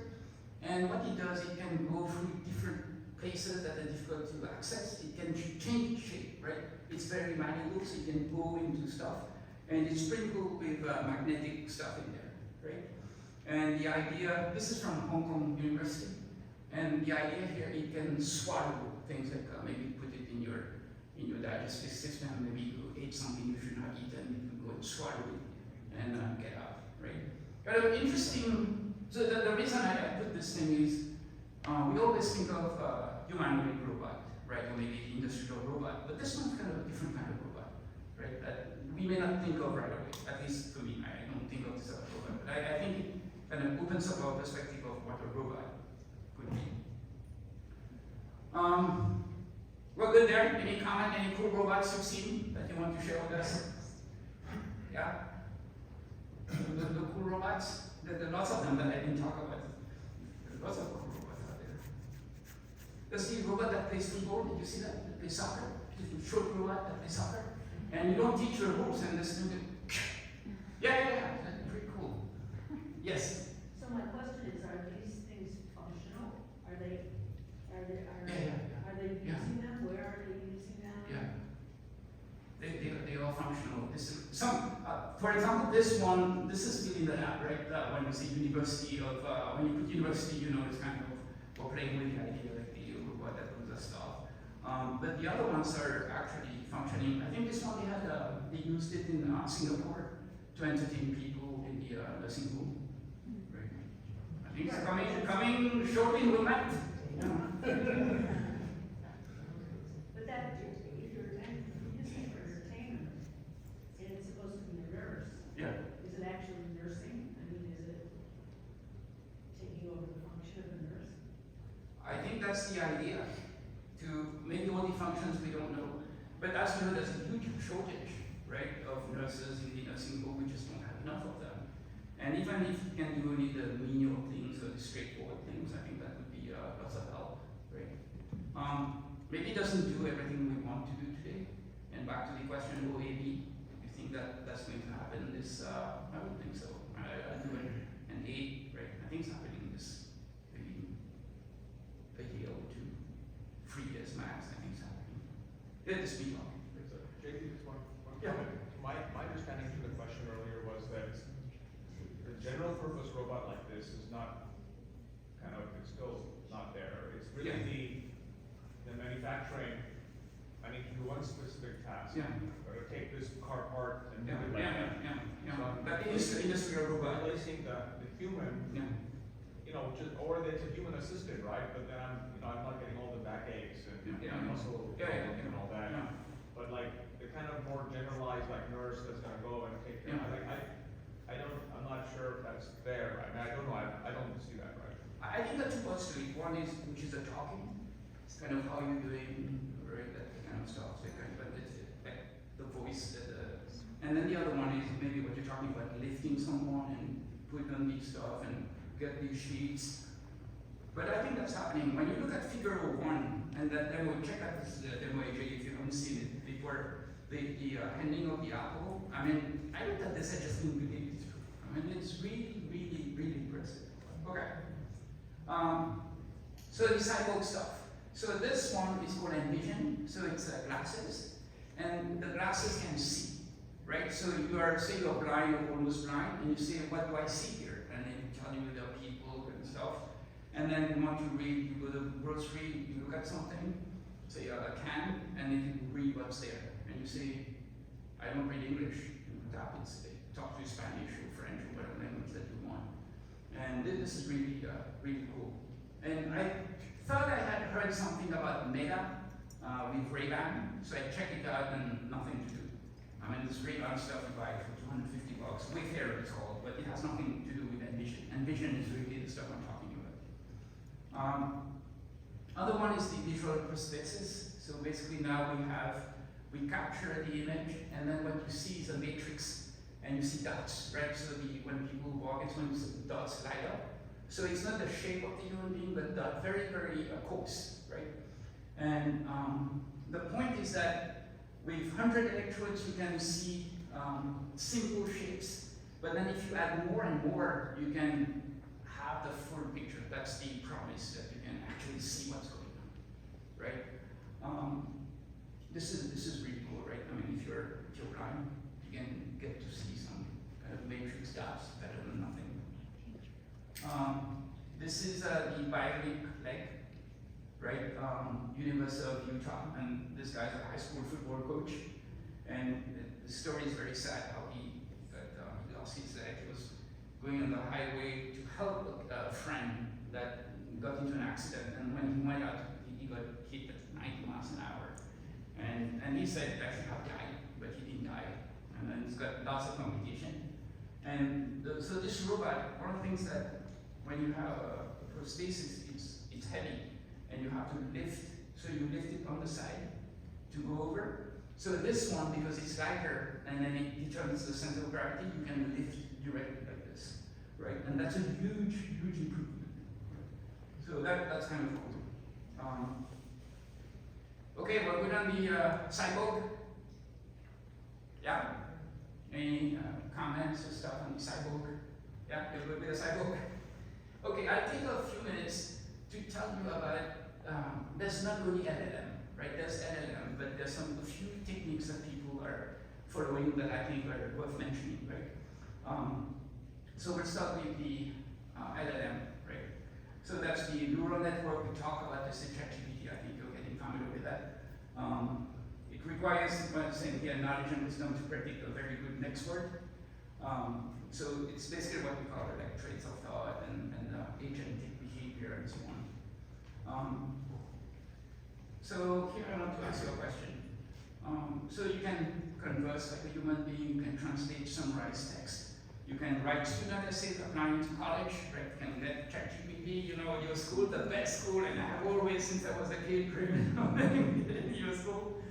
And what it does, it can go through different places that are difficult to access. It can change shape, right? It's very malleable, so you can go into stuff. And it's sprinkled with magnetic stuff in there, right? And the idea, this is from Hong Kong University. And the idea here, it can swallow things like maybe put it in your digestive system, maybe you ate something you shouldn't have eaten, you can go and swallow it and get out, right? Kind of interesting. So the reason I put this thing is, we always think of humanoid robot, right, or maybe industrial robot, but this one's kind of a different kind of robot, right, that we may not think of right away, at least for me, I don't think of this as a robot, but I think it kind of opens up our perspective of what a robot could be. We're good there. Any comment, any cool robots you've seen that you want to share with us? Yeah? The cool robots? There are lots of them that I didn't talk about. There's lots of cool robots out there. There's the robot that plays football. Did you see that? That plays soccer. The short robot that plays soccer. And you don't teach your rules and this student. Yeah. That's pretty cool. Yes? So my question is, are these things functional? Are they using them? Where are they using them? Yeah. They are functional. This is some, for example, this one, this is still in the lab, right? When you say university of, when you put university, you know, it's kind of, we're playing with the idea, like the robot that does that stuff. But the other ones are actually functioning. I think this one they used it in Singapore to entertain people in the nursing home. Right. I think it's coming shortly in the night. But that, if you're using it for entertainment, and it's supposed to be a nurse, Yeah. is it actually nursing? I mean, is it taking over the function of a nurse? I think that's the idea, to maybe all the functions we don't know. But as you know, there's a huge shortage, right, of nurses in the nursing home. We just don't have enough of them. And even if you can do only the menial things or the straightforward things, I think that would be lots of help, right? Maybe it doesn't do everything we want to do today. And back to the question of OAB, you think that that's going to happen this, I don't think so. I'll do an 8, right? I think it's happening this, maybe a year or 2, 3 years max, I think it's happening. Let the speed on. JP, just one Yeah. comment. My understanding from the question earlier was that the general purpose robot like this is not it's still not there. It's really the manufacturing, I need to do one specific task. Yeah. Or to take this car part and do Yeah, it like that. That is the industrial robot. Replacing the human, Yeah. or it's a human assistant, right? But then I'm not getting all the backaches and Yeah. muscle and all that. Yeah. But like the kind of more generalized like nurse that's gonna go and take care. I'm not sure if that's there. I mean, I don't know. I don't see that right. I think there are 2 parts to it. One is, which is the talking. It's kind of how you're doing, right? That kind of stuff. So kind of like the voice. And then the other one is maybe what you're talking about, lifting someone and putting on these stuff and get these sheets. But I think that's happening. When you look at figure 1, and that demo, check out this demo, AJ, if you haven't seen it before, the handing of the apple. I mean, I looked at this, I just didn't believe it. I mean, it's really, really, really impressive. Okay. So the cyborg stuff. So this one is called Envision. So it's glasses, and the glasses can see, right? So you are, say you're blind or almost blind, and you say, what do I see here? And then you tell you there are people and stuff. And then you want to read, you go to the grocery, you look at something, say a can, and then you read what's there. And you say, I don't read English. You tap it, talk to Spanish or French or whatever language that you want. And this is really, really cool. And I thought I had heard something about Meta with Ray-Ban, so I checked it out and nothing to do. I mean, this Ray-Ban stuff you buy for $250, Wayfarer it's called, but it has nothing to do with Envision. Envision is really the stuff I'm talking about. Other one is the visual prosthesis. So basically now we capture the image, and then what you see is a matrix, and you see dots, right? So when people walk, it's when the dots light up. So it's not the shape of the human being, but very, very coarse, right? And the point is that with 100 electrodes, you can see simple shapes, but then if you add more and more, you can have the full picture. That's the promise, that you can actually see what's going on, right? This is really cool, right? I mean, if you're blind, you can get to see some kind of matrix dots better than nothing. This is the bionic leg, right? University of Utah, and this guy's a high school football coach, and the story is very sad how he lost his leg. He was going on the highway to help a friend that got into an accident, and when he went out, he got hit at 90 miles an hour. And he said that he had died, but he didn't die. And then he's got lots of complication. And so this robot, one of the things that when you have a prosthesis, it's heavy, and you have to lift. So you lift it on the side to go over. So this one, because it's lighter, and then it determines the center of gravity, you can lift directly like this, right? And that's a huge, huge improvement. So that's kind of cool. Okay, we're good on the cyborg. Yeah? Any comments or stuff on the cyborg? Yeah, you're good with the cyborg? Okay, I'll take a few minutes to tell you about, there's not only LLM, right? There's LLM, but there's a few techniques that people are following that I think are worth mentioning, right? So we'll start with the LLM, right? So that's the neural network we talk about, this is ChatGPT, I think you're getting familiar with that. It requires, well, saying here, knowledge and wisdom to predict a very good next word. So it's basically what we call like traits of thought and agentic behavior and so on. So here I want to ask you a question. So you can converse like a human being, you can translate, summarize text. You can write student essays applying to college, right? You can get ChatGPT, you know, your school, the best school, and I have always, since I was a kid, dreamed of in your school,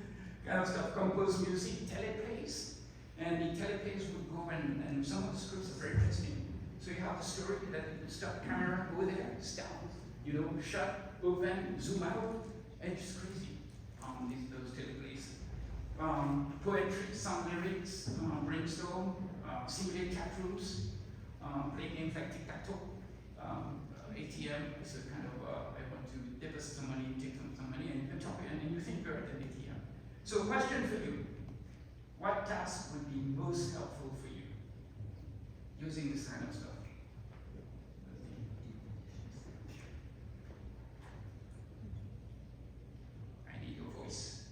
kind of stuff, compose music, teleplays. And the teleplays would go, and some of the scripts are very interesting. So you have the story that you stop camera, go there, stop, you know, shut, open, zoom out, and it's crazy. Those teleplays. Poetry, some lyrics, brainstorm, simulate chat rooms, play games like tic-tac-toe, ATM is a kind of, I want to deposit some money, take some money, and you can talk, and you think you're at an ATM. So question for you, what task would be most helpful for you using this kind of stuff? I need your voice.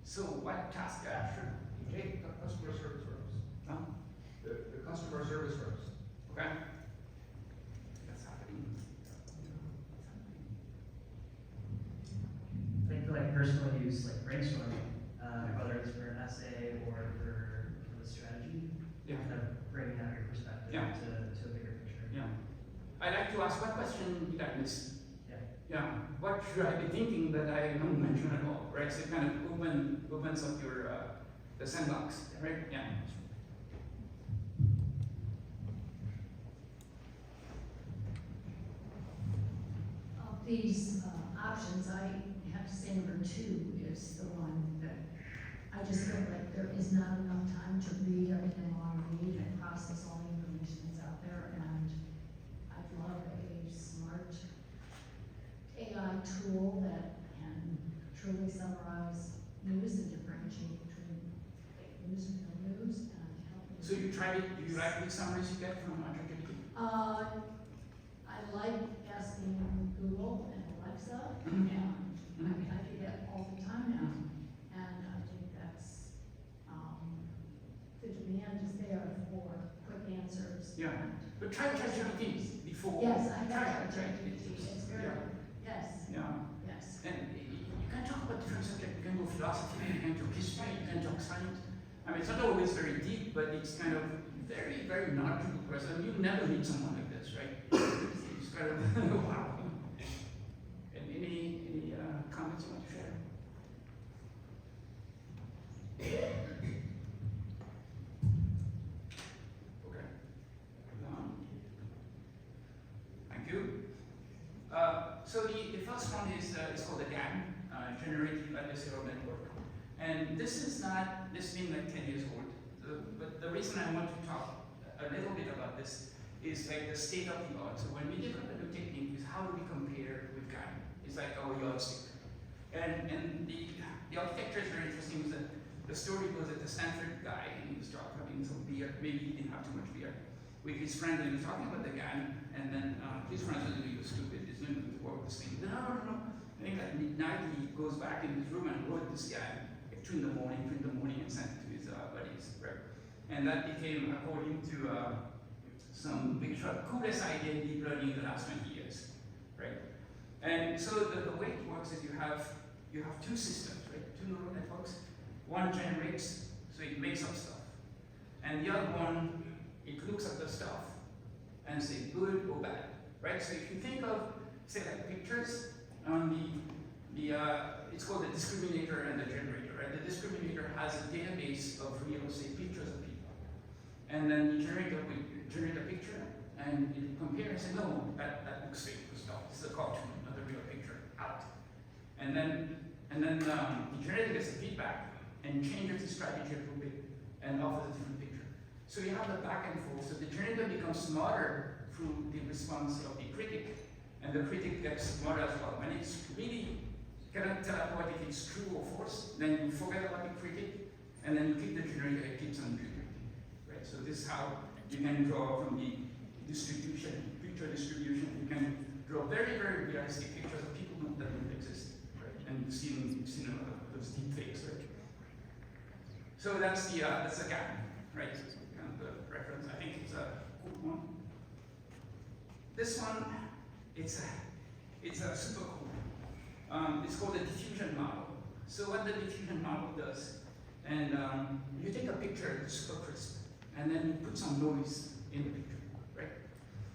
So what task should you take? The customer service reps. Huh? The customer service reps. Okay. That's happening. I think like personal use, like brainstorming, whether it's for an essay or for the strategy, Yeah. kind of bringing out your perspective Yeah. to a bigger picture. Yeah. I'd like to ask, what question did I miss? Yeah. Yeah. What should I be thinking that I don't mention at all? Right. So it kind of opens up your the sandbox. Right. Yeah. Of these options, I have to say number 2 is the one that I just feel like there is not enough time to read everything I want to read and process all the information that's out there, and I'd love a smart AI tool that can truly summarize news and differentiate between fake news and real news and help me. So you tried it. Do you like the summaries you get from ChatGPT? I like asking Google and Alexa, Mhm. and I mean, I do that all the time now, and I think that's Yeah. But try ChatGPT before. Yes, I Try have ChatGPT, it's very, Yeah. yes, Yeah. yes. And you can talk about different subjects. You can go philosophy, you can talk history, you can talk science. I mean, it's not always very deep, but it's kind of very, very knowledgeable person. You never meet someone like this, right? It's kind of wow. And any comments you want to share? Okay. Thank you. So the first one is it's called the GAN, Generative Adversarial Network. And this is not, this being like 10 years old, but the reason I want to talk a little bit about this is like the state of the art. So when we develop a new technique, is how do we compare with GAN? It's like our yardstick. And the architecture is very interesting. Is that the story goes that the Stanford guy, and he was having some beer, maybe he didn't have too much beer, with his friend, and he was talking about the GAN, and then his friend said, "You're stupid, it's not going to work this thing." No. I think at midnight he goes back in his room and wrote this guy at 2 in the morning, and sent it to his buddies, right? And that became, according to some big shot, coolest idea in deep learning in the last 20 years, right? And so the way it works is you have two systems, right? Two neural networks. One generates, so it makes up stuff, and the other one, it looks at the stuff and say good or bad, right? So if you think of, say, like pictures, it's called the discriminator and the generator, right? The discriminator has a database of real, say, pictures of people, and then the generator will generate a picture, and it will compare and say, no, that looks fake, stop. This is a cartoon, not a real picture, out. And then the generator gets the feedback and changes the strategy a little bit and offers a different picture. So you have the back and forth. So the generator becomes smarter through the response of the critic, and the critic gets smarter as well. When it's really cannot tell what if it's true or false, then you forget about the critic, and then you keep the generator, it keeps on generating, right? So this is how you can draw from the distribution, picture distribution. You can draw very, very realistic pictures of people that don't exist, right? And you've seen a lot of those deep fakes, right? So that's the GAN, right? Kind of the reference. I think it's a cool one. This one, it's a super cool. It's called the diffusion model. So what the diffusion model does, and you take a picture that's super crisp, and then you put some noise in the picture, right?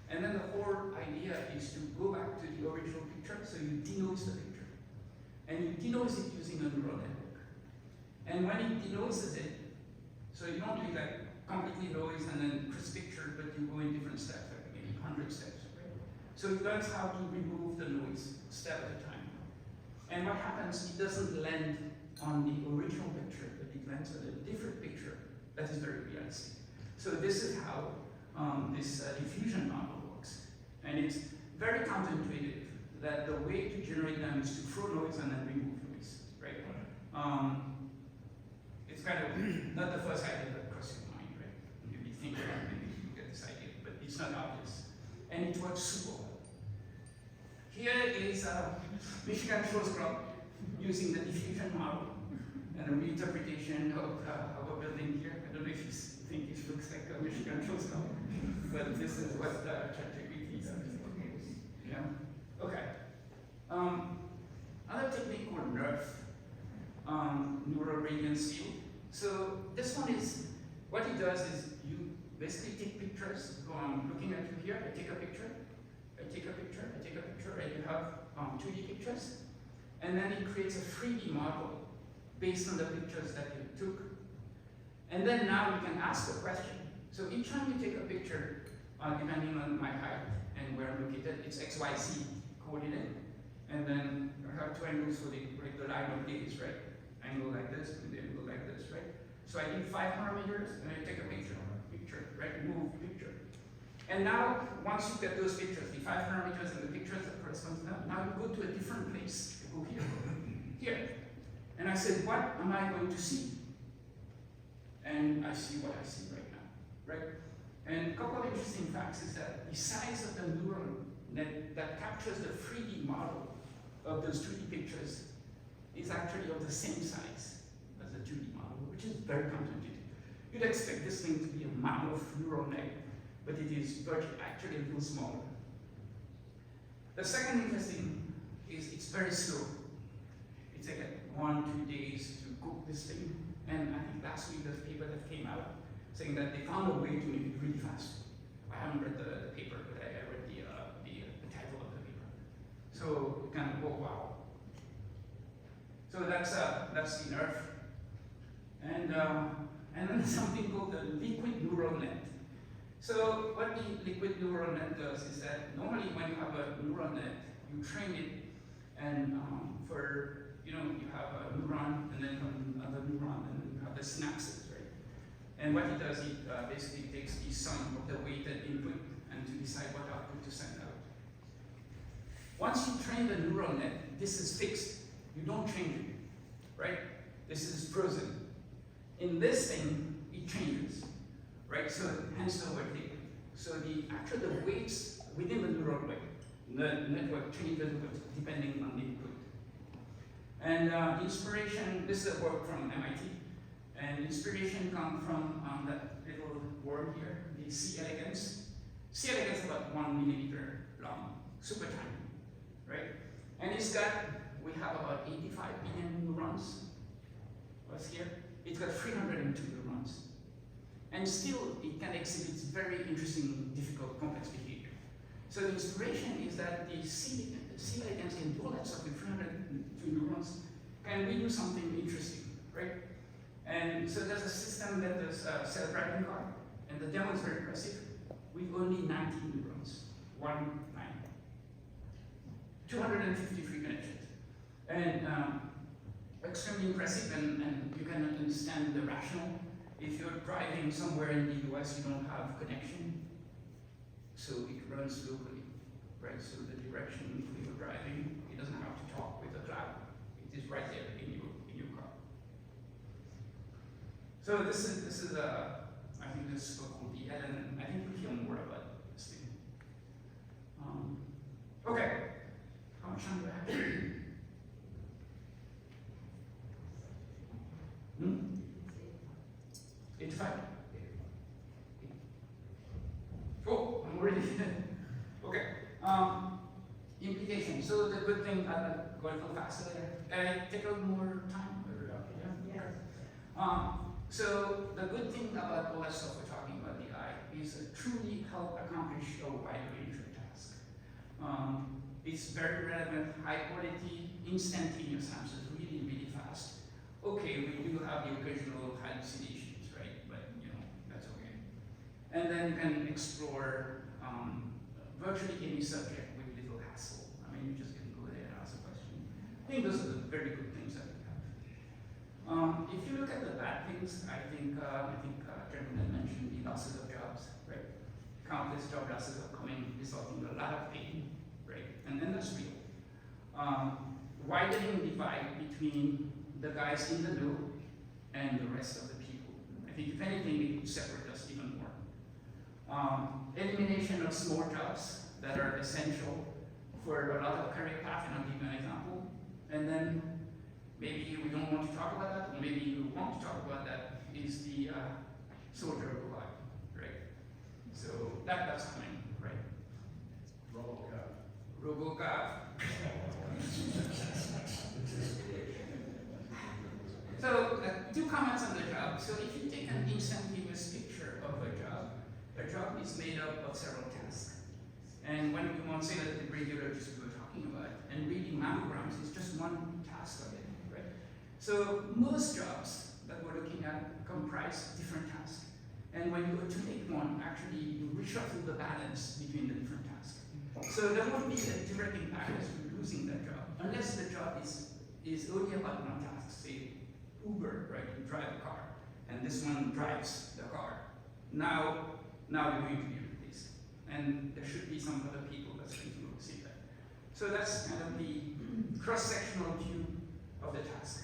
And then the whole idea is to go back to the original picture, so you denoise the picture. And you denoise it using a neural network. And when it denoises it, so you don't do like completely noise and then crisp picture, but you go in different steps, like maybe 100 steps, right? So it learns how to remove the noise step at a time. And what happens, it doesn't land on the original picture, but it lands on a different picture that is very realistic. So this is how this diffusion model works. And it's very counterintuitive that the way to generate them is to throw noise and then remove noise, right? It's kind of not the first idea that crosses your mind, right? Maybe you think about it, maybe you get this idea, but it's not obvious. And it works super well. Here is Michigan Showscrub using the diffusion model and a reinterpretation of a building here. I don't know if you think it looks like a Michigan Showscrub, but this is what ChatGPT does. Yeah. Okay. Another technique called NERF, neural radiance field. So this one is, what it does is you basically take pictures. So I'm looking at you here, I take a picture, and you have 2D pictures, and then it creates a 3D model based on the pictures that you took. And then now you can ask a question. So each time you take a picture, depending on my height and where I'm located, it's XYZ coordinate. And then I have two angles for the line of gaze, right? Angle like this and the angle like this, right? So I need 5 parameters and I take a picture, right? Move picture. And now, once you get those pictures, the 5 parameters and the pictures that correspond to them, now you go to a different place. You go here. And I said, what am I going to see? And I see what I see right now, right? And a couple of interesting facts is that the size of the neural net that captures the 3D model of those 2D pictures is actually of the same size as the 2D model, which is very counterintuitive. You'd expect this thing to be a mammoth neural net but it is actually a little smaller. The second interesting is it's very slow. It's like 1-2 days to cook this thing. And I think last week there's a paper that came out saying that they found a way to make it really fast. I haven't read the paper, but I read the title of the paper. So kind of, oh wow. So that's the nerve. And then something called the liquid neural net. So what the liquid neural net does is that normally when you have a neural net, you train it, and you have a neuron, and then another neuron, and then you have the synapses, right? And what it does, it basically takes the sum of the weighted input and to decide what output to send out. Once you train the neural net, this is fixed. You don't change it, right? This is frozen. In this thing, it changes, right? So hence the word liquid. So the weights within the neural network changes depending on the input. And inspiration, this is a work from MIT, and inspiration comes from that little worm here, the C. elegans. C. elegans is about 1 millimeter long, super tiny, right? And we have about 85 billion neurons. What's here? It's got 302 neurons. And still, it can exhibit very interesting, difficult, complex behavior. So the inspiration is that the C. elegans can do all that stuff with 302 neurons. Can we do something interesting, right? And so there's a system that does self-driving car, and the demo is very impressive, with only 90 neurons, 253 connections. And extremely impressive, and you can understand the rationale. If you're driving somewhere in the US, you don't have connection, so it runs locally, right? So the direction when you're driving, it doesn't have to talk with the cloud. It is right there in your car. So this is I think this is called the Ellen. I think we'll hear more about this thing. Okay, how much time do I have? Hmm? 85. Cool, I'm already okay. Implication. So the good thing, going a little faster there. Take a little more time. Yes. So the good thing about all that stuff we're talking about, the AI, is to truly help accomplish a wide range of tasks. It's very relevant, high quality, instantaneous answers, really, really fast. Okay, we do have the occasional hallucinations, right? But that's okay. And then you can explore virtually any subject with little hassle. I mean, you just can go there and ask a question. I think those are the very good things that we have. If you look at the bad things, I think Jeremy mentioned the losses of jobs, right? Countless job losses are coming, resulting in a lot of pain, right? And that's real. Widening divide between the guys in the know and the rest of the people. I think if anything, it would separate us even more. Elimination of small jobs that are essential for a lot of career paths, and I'll give you an example. And then maybe we don't want to talk about that, or maybe you want to talk about that, is the soldier robot, right? So that's coming, right? RoboCop. So, 2 comments on the job. So if you take an instantaneous picture of a job is made up of several tasks. And when we want to say that the radiologist we were talking about, and reading mammograms is just one task of it, right? So most jobs that we're looking at comprise different tasks. And when you automate one, actually you reshuffle the balance between the different tasks. So there won't be a direct impact as you're losing that job, unless the job is only about one task, say Uber, right? You drive a car, and this one drives the car. Now you're going to be replaced. And there should be some other people that's going to see that. So that's kind of the cross-sectional view of the task.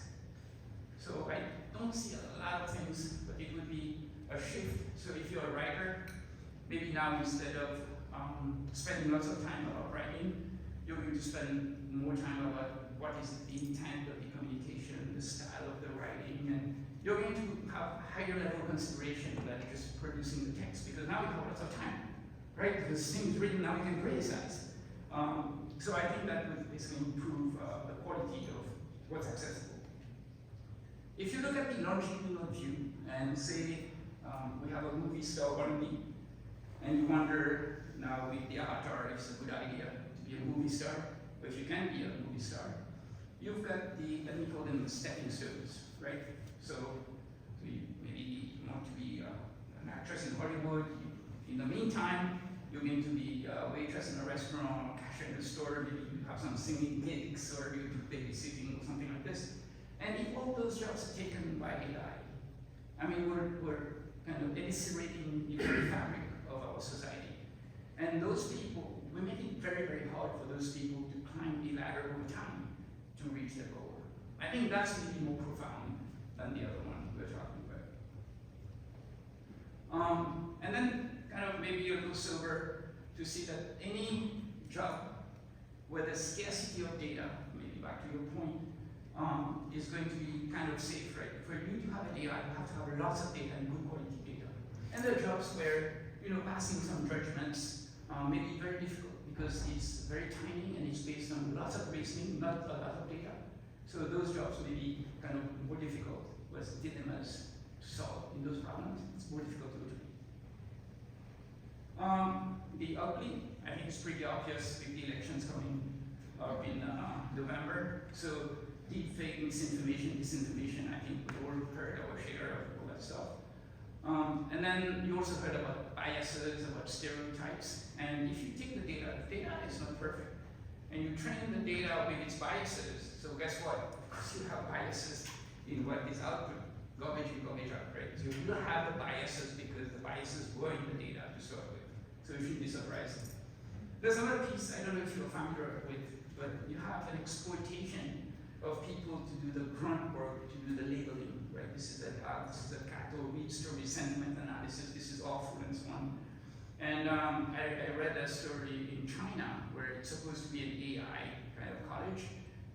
So I don't see a lot of things, but it would be a shift. So if you're a writer, maybe now instead of spending lots of time about writing, you're going to spend more time about what is the intent of the communication, the style of the writing, and you're going to have higher level consideration than just producing the text, because now we have lots of time. right? Because things written now we can criticize. So I think that would basically improve the quality of what's accessible. If you look at the longitudinal view and say we have a movie star only, and you wonder now with the avatar if it's a good idea to be a movie star, or if you can be a movie star, you've got the, let me call them stepping stones, right? So maybe you want to be an actress in Hollywood. In the meantime, you're going to be a waitress in a restaurant, cashier in a store, maybe you have some singing gigs, or you do babysitting or something like this. And if all those jobs are taken by AI, I mean, we're kind of eviscerating the very fabric of our society. And those people, we make it very, very hard for those people to climb the ladder over time to reach their goal. I think that's maybe more profound than the other one we're talking about. And then kind of maybe a little sober to see that any job where the scarcity of data, maybe back to your point, is going to be kind of safe, right? For you to have an AI, you have to have lots of data and good quality data. And there are jobs where, passing some judgments may be very difficult because it's very tiny and it's based on lots of reasoning, not a lot of data. So those jobs may be kind of more difficult, whereas dilemmas to solve in those problems, it's more difficult to do. The ugly, I think it's pretty obvious with the elections coming up in November. So deepfake, misinformation, disinformation, I think we all heard our share of all that stuff. And then you also heard about biases, about stereotypes. And if you take the data is not perfect. And you train the data with its biases. So guess what? Of course you have biases in what is output. Garbage in, garbage out, right? So you don't have the biases because the biases were in the data to start with. So it shouldn't be surprising. There's another piece, I don't know if you're familiar with, but you have an exploitation of people to do the grunt work, to do the labeling, right? This is a Cato read story sentiment analysis, this is awful and so on. And I read that story in China where it's supposed to be an AI kind of college,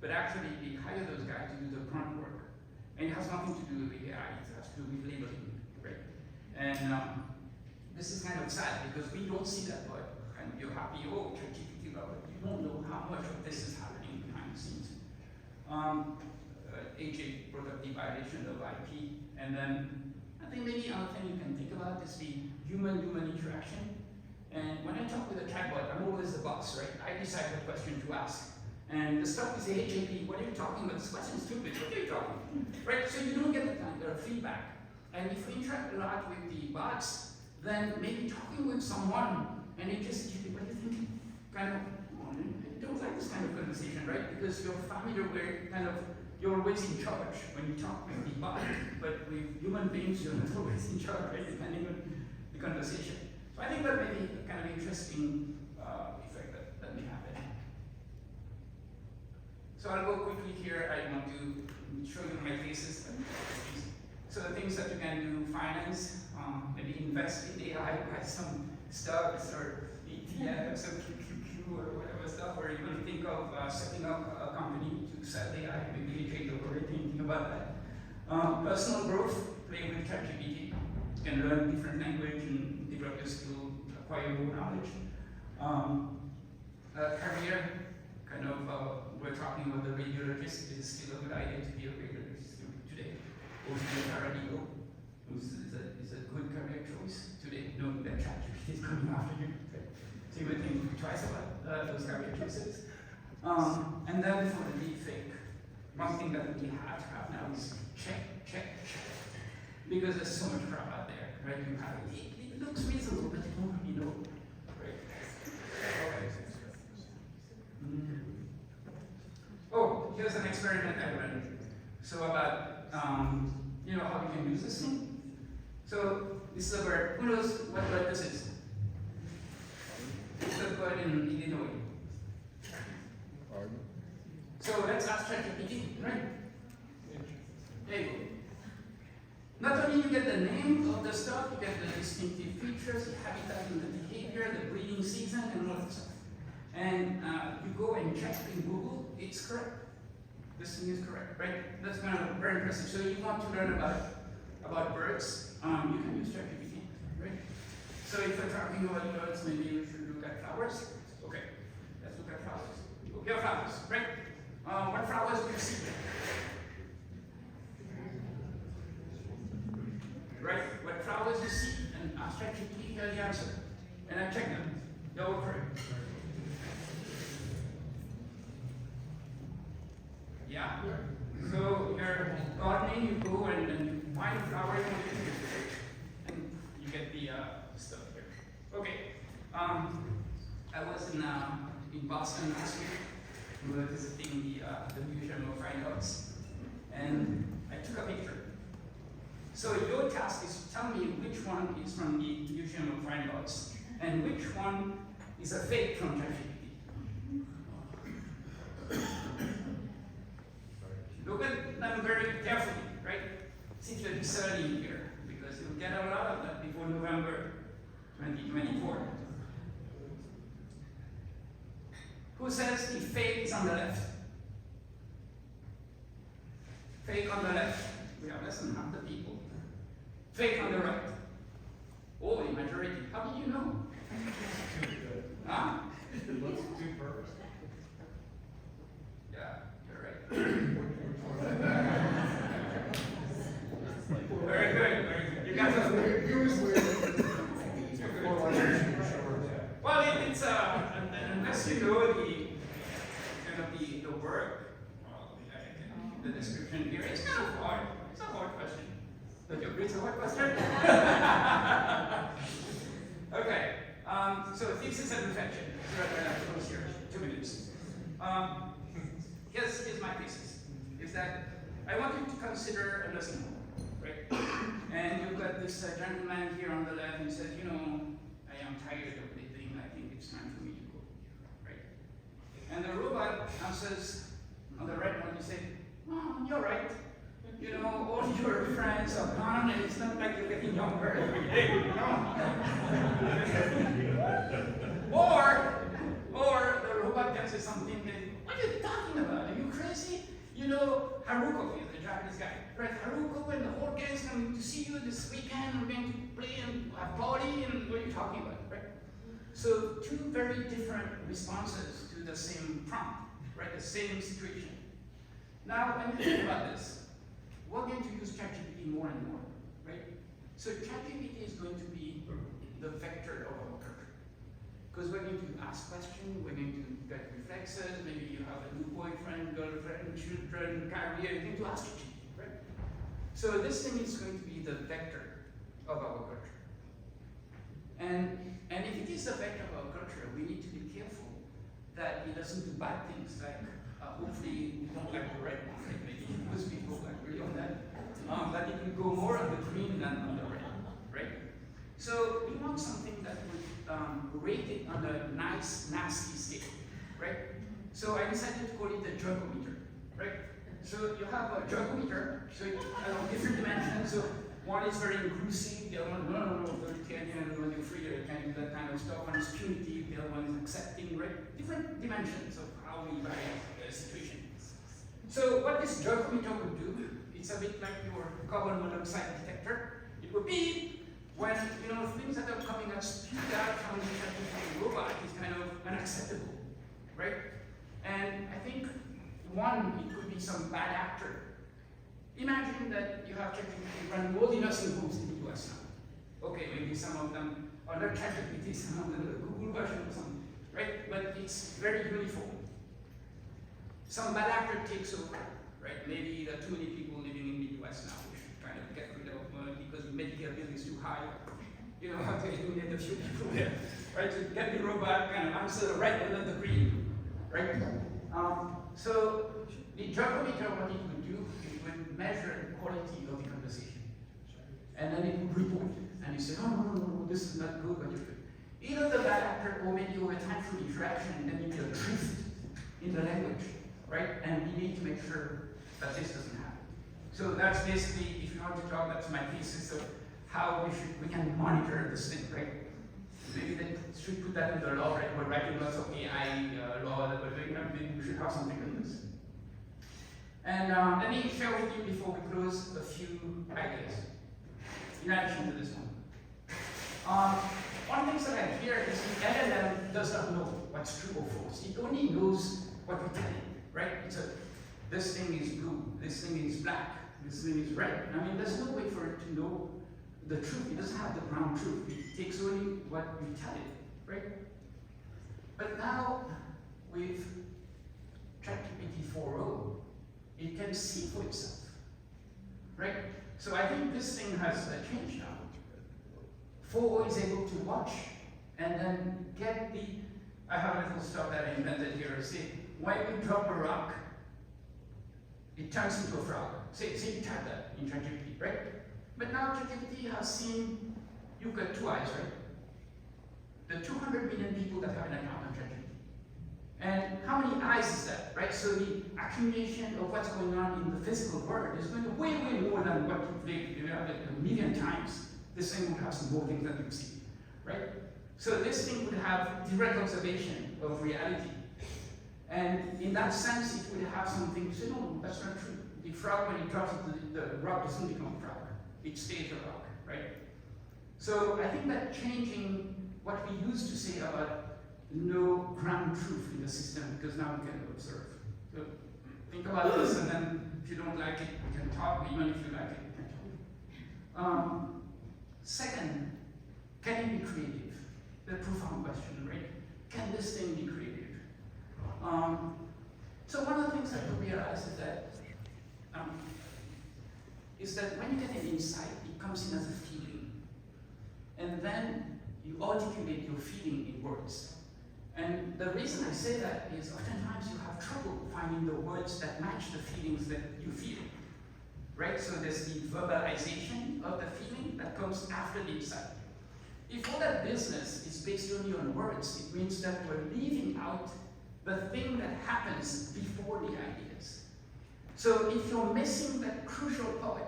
but actually they hire those guys to do the grunt work. And it has nothing to do with AI, it has to do with labeling, right? And this is kind of sad because we don't see that part. And you're happy, oh, ChatGPT, but you don't know how much of this is happening behind the scenes. AJ brought up the violation of IP, and then I think maybe another thing you can think about is the human-human interaction. And when I talk with a chatbot, I'm always the boss, right? I decide what question to ask. And the stuff is, hey, JP, what are you talking about? This question is stupid. What are you talking about? Right? So you don't get the kind of feedback. And if we interact a lot with the bots, then maybe talking with someone, and it just, what do you think? Kind of, I don't like this kind of conversation, right? Because you're familiar where kind of, you're always in charge when you talk with the bot, but with human beings, you're not always in charge, right? Depending on the conversation. So I think that may be a kind of interesting effect that may happen. So I'll go quickly here. I want to show you my faces. So the things that you can do, finance, maybe invest in AI, buy some stocks or ETFs or QQQ or whatever stuff, or even think of setting up a company to sell AI, maybe AJ already thinking about that. Personal growth, play with ChatGPT. You can learn different language and develop your skill, acquire more knowledge. Career, kind of, we're talking about the radiologist. It is still a good idea to be a radiologist today. Or to be a paralegal, is a good career choice today, knowing that ChatGPT is coming after you. So you would think twice about those career choices. And then for the deepfake, one thing that we have to have now is check. Because there's so much crap out there, right? You have it looks reasonable, but you don't really know, right? Oh, here's an experiment I ran. So about how you can use this thing. So this is a bird. Who knows what bird this is? It's a bird in Illinois. So let's ask ChatGPT, right? There you go. Not only you get the name of the stuff, you get the distinctive features, the habitat and the behavior, the breeding season, and all that stuff. And you go and check in Google, it's correct. This thing is correct, right? That's kind of very impressive. So you want to learn about birds, you can use ChatGPT, right? So if we're talking about birds, maybe we should look at flowers. Okay, let's look at flowers. Okay, flowers, right? What flowers do you see? Right? What flowers you see? And ask ChatGPT, here's the answer. And I check them. They're all correct. Yeah. So you're gardening, you go and you find a flower you want to use, and you get the stuff here. Okay. I was in Boston last week. We were visiting the Museum of Fine Arts, and I took a picture. So your task is to tell me which one is from the Museum of Fine Arts and which one is a fake from ChatGPT. Look at them very carefully, right? See if you're discerning here, because you'll get a lot of that before November 2024. Who says the fake is on the left? Fake on the left. We have less than half the people. Fake on the right. Oh, the majority. How do you know? Huh? Let's do first. Yeah, you're right. Very good, very good. You guys are well, it's unless you know the kind of the work, the description here, it's kind of hard. It's a hard question. But it's a hard question. Okay. So thesis and reflection. Close here. 2 minutes. Here's my thesis. Is that I want you to consider a nursing home, right? And you've got this gentleman here on the left who says, you know, I am tired of living. I think it's time for me to go, right? And the robot answers on the right one. You say, oh, you're right. You know, all your friends are gone, and it's not like you're getting younger every day, you know? or the robot can say something that, what are you talking about? Are you crazy? You know, Haruko is the Japanese guy, right? Haruko and the whole gang is coming to see you this weekend. We're going to play and have party, and what are you talking about, right? So two very different responses to the same prompt, right? The same situation. Now, when you think about this, we're going to use ChatGPT more and more, right? So ChatGPT is going to be the vector of our culture. Because we're going to ask questions, we're going to get reflexes, maybe you have a new boyfriend, girlfriend, children, career, you're going to ask ChatGPT, right? So this thing is going to be the vector of our culture. And if it is the vector of our culture, we need to be careful that it doesn't do bad things, like hopefully we don't like the red one, right? Maybe most people agree on that. That it will go more on the green than on the red, right? So we want something that would rate it on a nice, nasty scale, right? So I decided to call it the jerkometer, right? So you have a jerkometer, so it has different dimensions. So one is very inclusive, the other one, no, very Kenyan, when you're free, you can do that kind of stuff. One is punitive, the other one is accepting, right? Different dimensions of how we evaluate the situation. So what this jerkometer would do, it's a bit like your carbon monoxide detector. It would be when, you know, things that are coming out spewed out from the ChatGPT robot is kind of unacceptable, right? And I think one, it could be some bad actor. Imagine that you have ChatGPT running all the nursing homes in the US now. Okay, maybe some of them are not ChatGPT, some of them are the Google version or something, right? But it's very uniform. Some bad actor takes over, right? Maybe there are too many people living in the US now. We should kind of get rid of because Medicare bill is too high. You know, how to eliminate a few people there, right? To get the robot kind of answer the red and not the green, right? So the jerkometer, what it would do, it would measure the quality of the conversation. And then it would report. And you say, no, this is not good, but you're good. Either the bad actor or maybe over time through interaction, then you get a drift in the language, right? And we need to make sure that this doesn't happen. So that's basically, if you want to talk, that's my thesis of how we can monitor this thing, right? Maybe they should put that in the law, right? We're writing lots of AI law that we're doing, maybe we should have something like this. And let me share with you before we close a few ideas in addition to this one. One one thing that I hear is the LLM does not know what's true or false. It only knows what we tell it, right? It's a, this thing is blue, this thing is black, this thing is red. I mean, there's no way for it to know the truth. It doesn't have the ground truth. It takes only what we tell it, right? But now, with ChatGPT 4.0, it can see for itself, right? So I think this thing has changed now. 4.0 is able to watch and then get the, I have a little stuff that I invented here. See, when we drop a rock, it turns into a frog. Say you type that in ChatGPT, right? But now ChatGPT has seen, you've got 2 eyes, right? The 200 million people that have an account on ChatGPT. And how many eyes is that, right? So the accumulation of what's going on in the physical world is going to way, way more than what you've lived. You have it 1,000,000 times. This thing would have some more things that you see, right? So this thing would have direct observation of reality. And in that sense, it would have something to say, no, that's not true. The frog, when it drops it, the rock doesn't become a frog. It stays a rock, right? So I think that changing what we used to say about no ground truth in the system, because now we can observe. So think about this, and then if you don't like it, we can talk. Even if you like it, we can talk. Second, can it be creative? The profound question, right? Can this thing be creative? So one of the things that we realize is that when you get an insight, it comes in as a feeling. And then you articulate your feeling in words. And the reason I say that is oftentimes you have trouble finding the words that match the feelings that you feel. Right? So there's the verbalization of the feeling that comes after the insight. If all that business is based only on words, it means that we're leaving out the thing that happens before the ideas. So if you're missing that crucial part,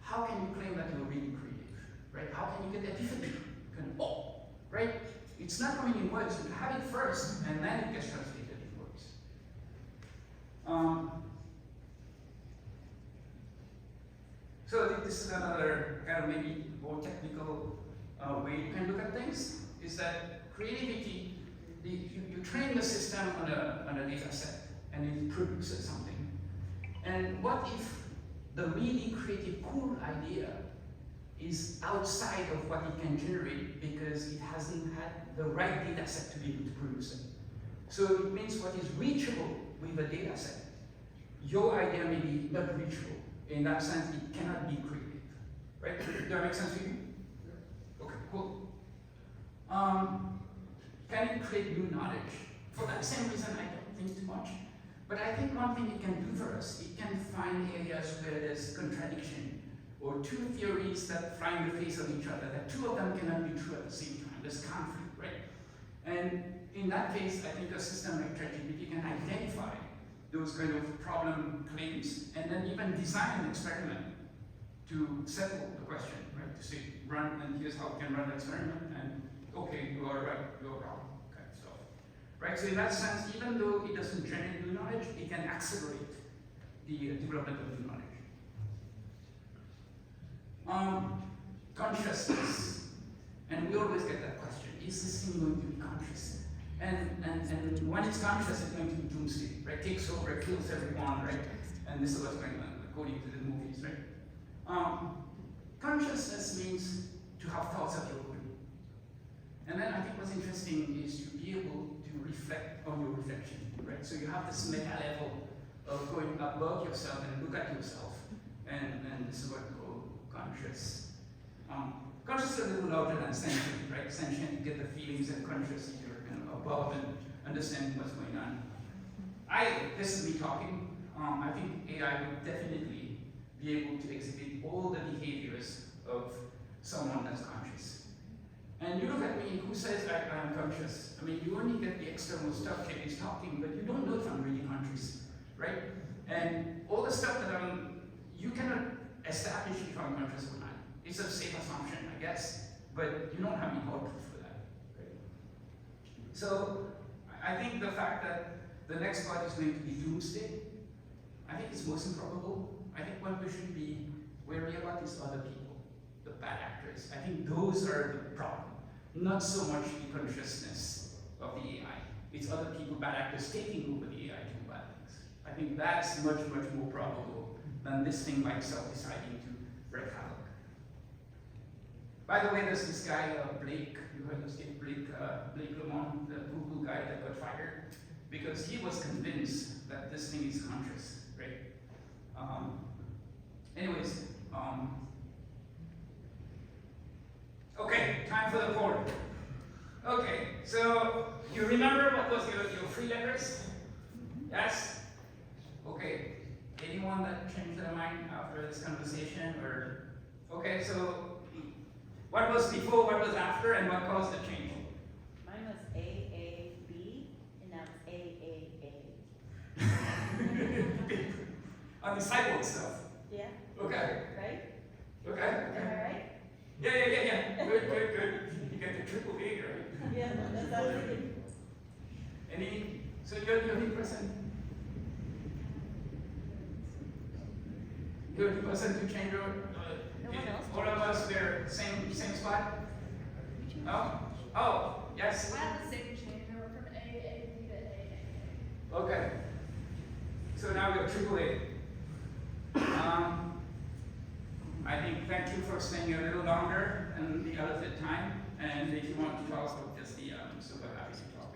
how can you claim that you're really creative? Right? How can you get epiphany? You can, right? It's not coming in words. You have it first, and then it gets translated in words. So this is another kind of maybe more technical way you can look at things, is that creativity, you train the system on a data set, and it produces something. And what if the really creative, cool idea is outside of what it can generate because it hasn't had the right data set to be able to produce it? So it means what is reachable with a data set, your idea may be not reachable. In that sense, it cannot be creative, right? Does that make sense to you? Okay, cool. Can it create new knowledge? For that same reason, I don't think too much. But I think one thing it can do for us, it can find areas where there's contradiction, or two theories that fly in the face of each other, that two of them cannot be true at the same time. There's conflict, right? And in that case, I think a system like ChatGPT can identify those kind of problem claims, and then even design an experiment to settle the question, right? To say, run, and here's how we can run the experiment, and okay, you are right, you're wrong, kind of stuff. Right? So in that sense, even though it doesn't generate new knowledge, it can accelerate the development of new knowledge. Consciousness. And we always get that question, is this thing going to be conscious? And when it's conscious, it's going to be doomsday, right? Takes over, it kills everyone, right? And this is what's going on, according to the movies, right? Consciousness means to have thoughts of your own. And then I think what's interesting is to be able to reflect on your reflection, right? So you have this meta level of going above yourself and look at yourself. And this is what we call conscious. Conscious is a little larger than sentient, right? Sentient, you get the feelings, and conscious, you're kind of above and understanding what's going on. This is me talking. I think AI would definitely be able to exhibit all the behaviors of someone that's conscious. And you look at me, who says I am conscious? I mean, you only get the external stuff, Kelly's talking, but you don't know if I'm really conscious, right? And all the stuff that you cannot establish if I'm conscious or not. It's a safe assumption, I guess, but you don't have any hard proof for that, right? So I think the fact that the next part is going to be doomsday, I think it's most improbable. I think what we should be wary about is other people, the bad actors. I think those are the problem. not so much the consciousness of the AI. It's other people, bad actors, taking over the AI to do bad things. I think that's much, much more probable than this thing by itself deciding to wreak havoc. By the way, there's this guy, Blake, you heard this name, Blake Lemon, the Google guy that got fired, because he was convinced that this thing is conscious, right? Anyways, okay, time for the poll. Okay, so you remember what was your free letters? Yes? Okay, anyone that changed their mind after this conversation, or, okay, so what was before, what was after, and what caused the change? Mine was AAB, and now it's AAA. On the sidewalk stuff. Yeah, Okay, right? okay, Am okay. I right? Yeah. Good. You get the triple A, right? Yeah, that's what I was thinking. So you're the only person? You're the only person to change your, No one else all of us, we're same spot? No? Oh, yes? I have the same change over from AAB to AA. Okay. So now we're triple A. I think thank you for staying a little longer than the allotted time. And if you want to talk, obviously, I'm super happy to talk.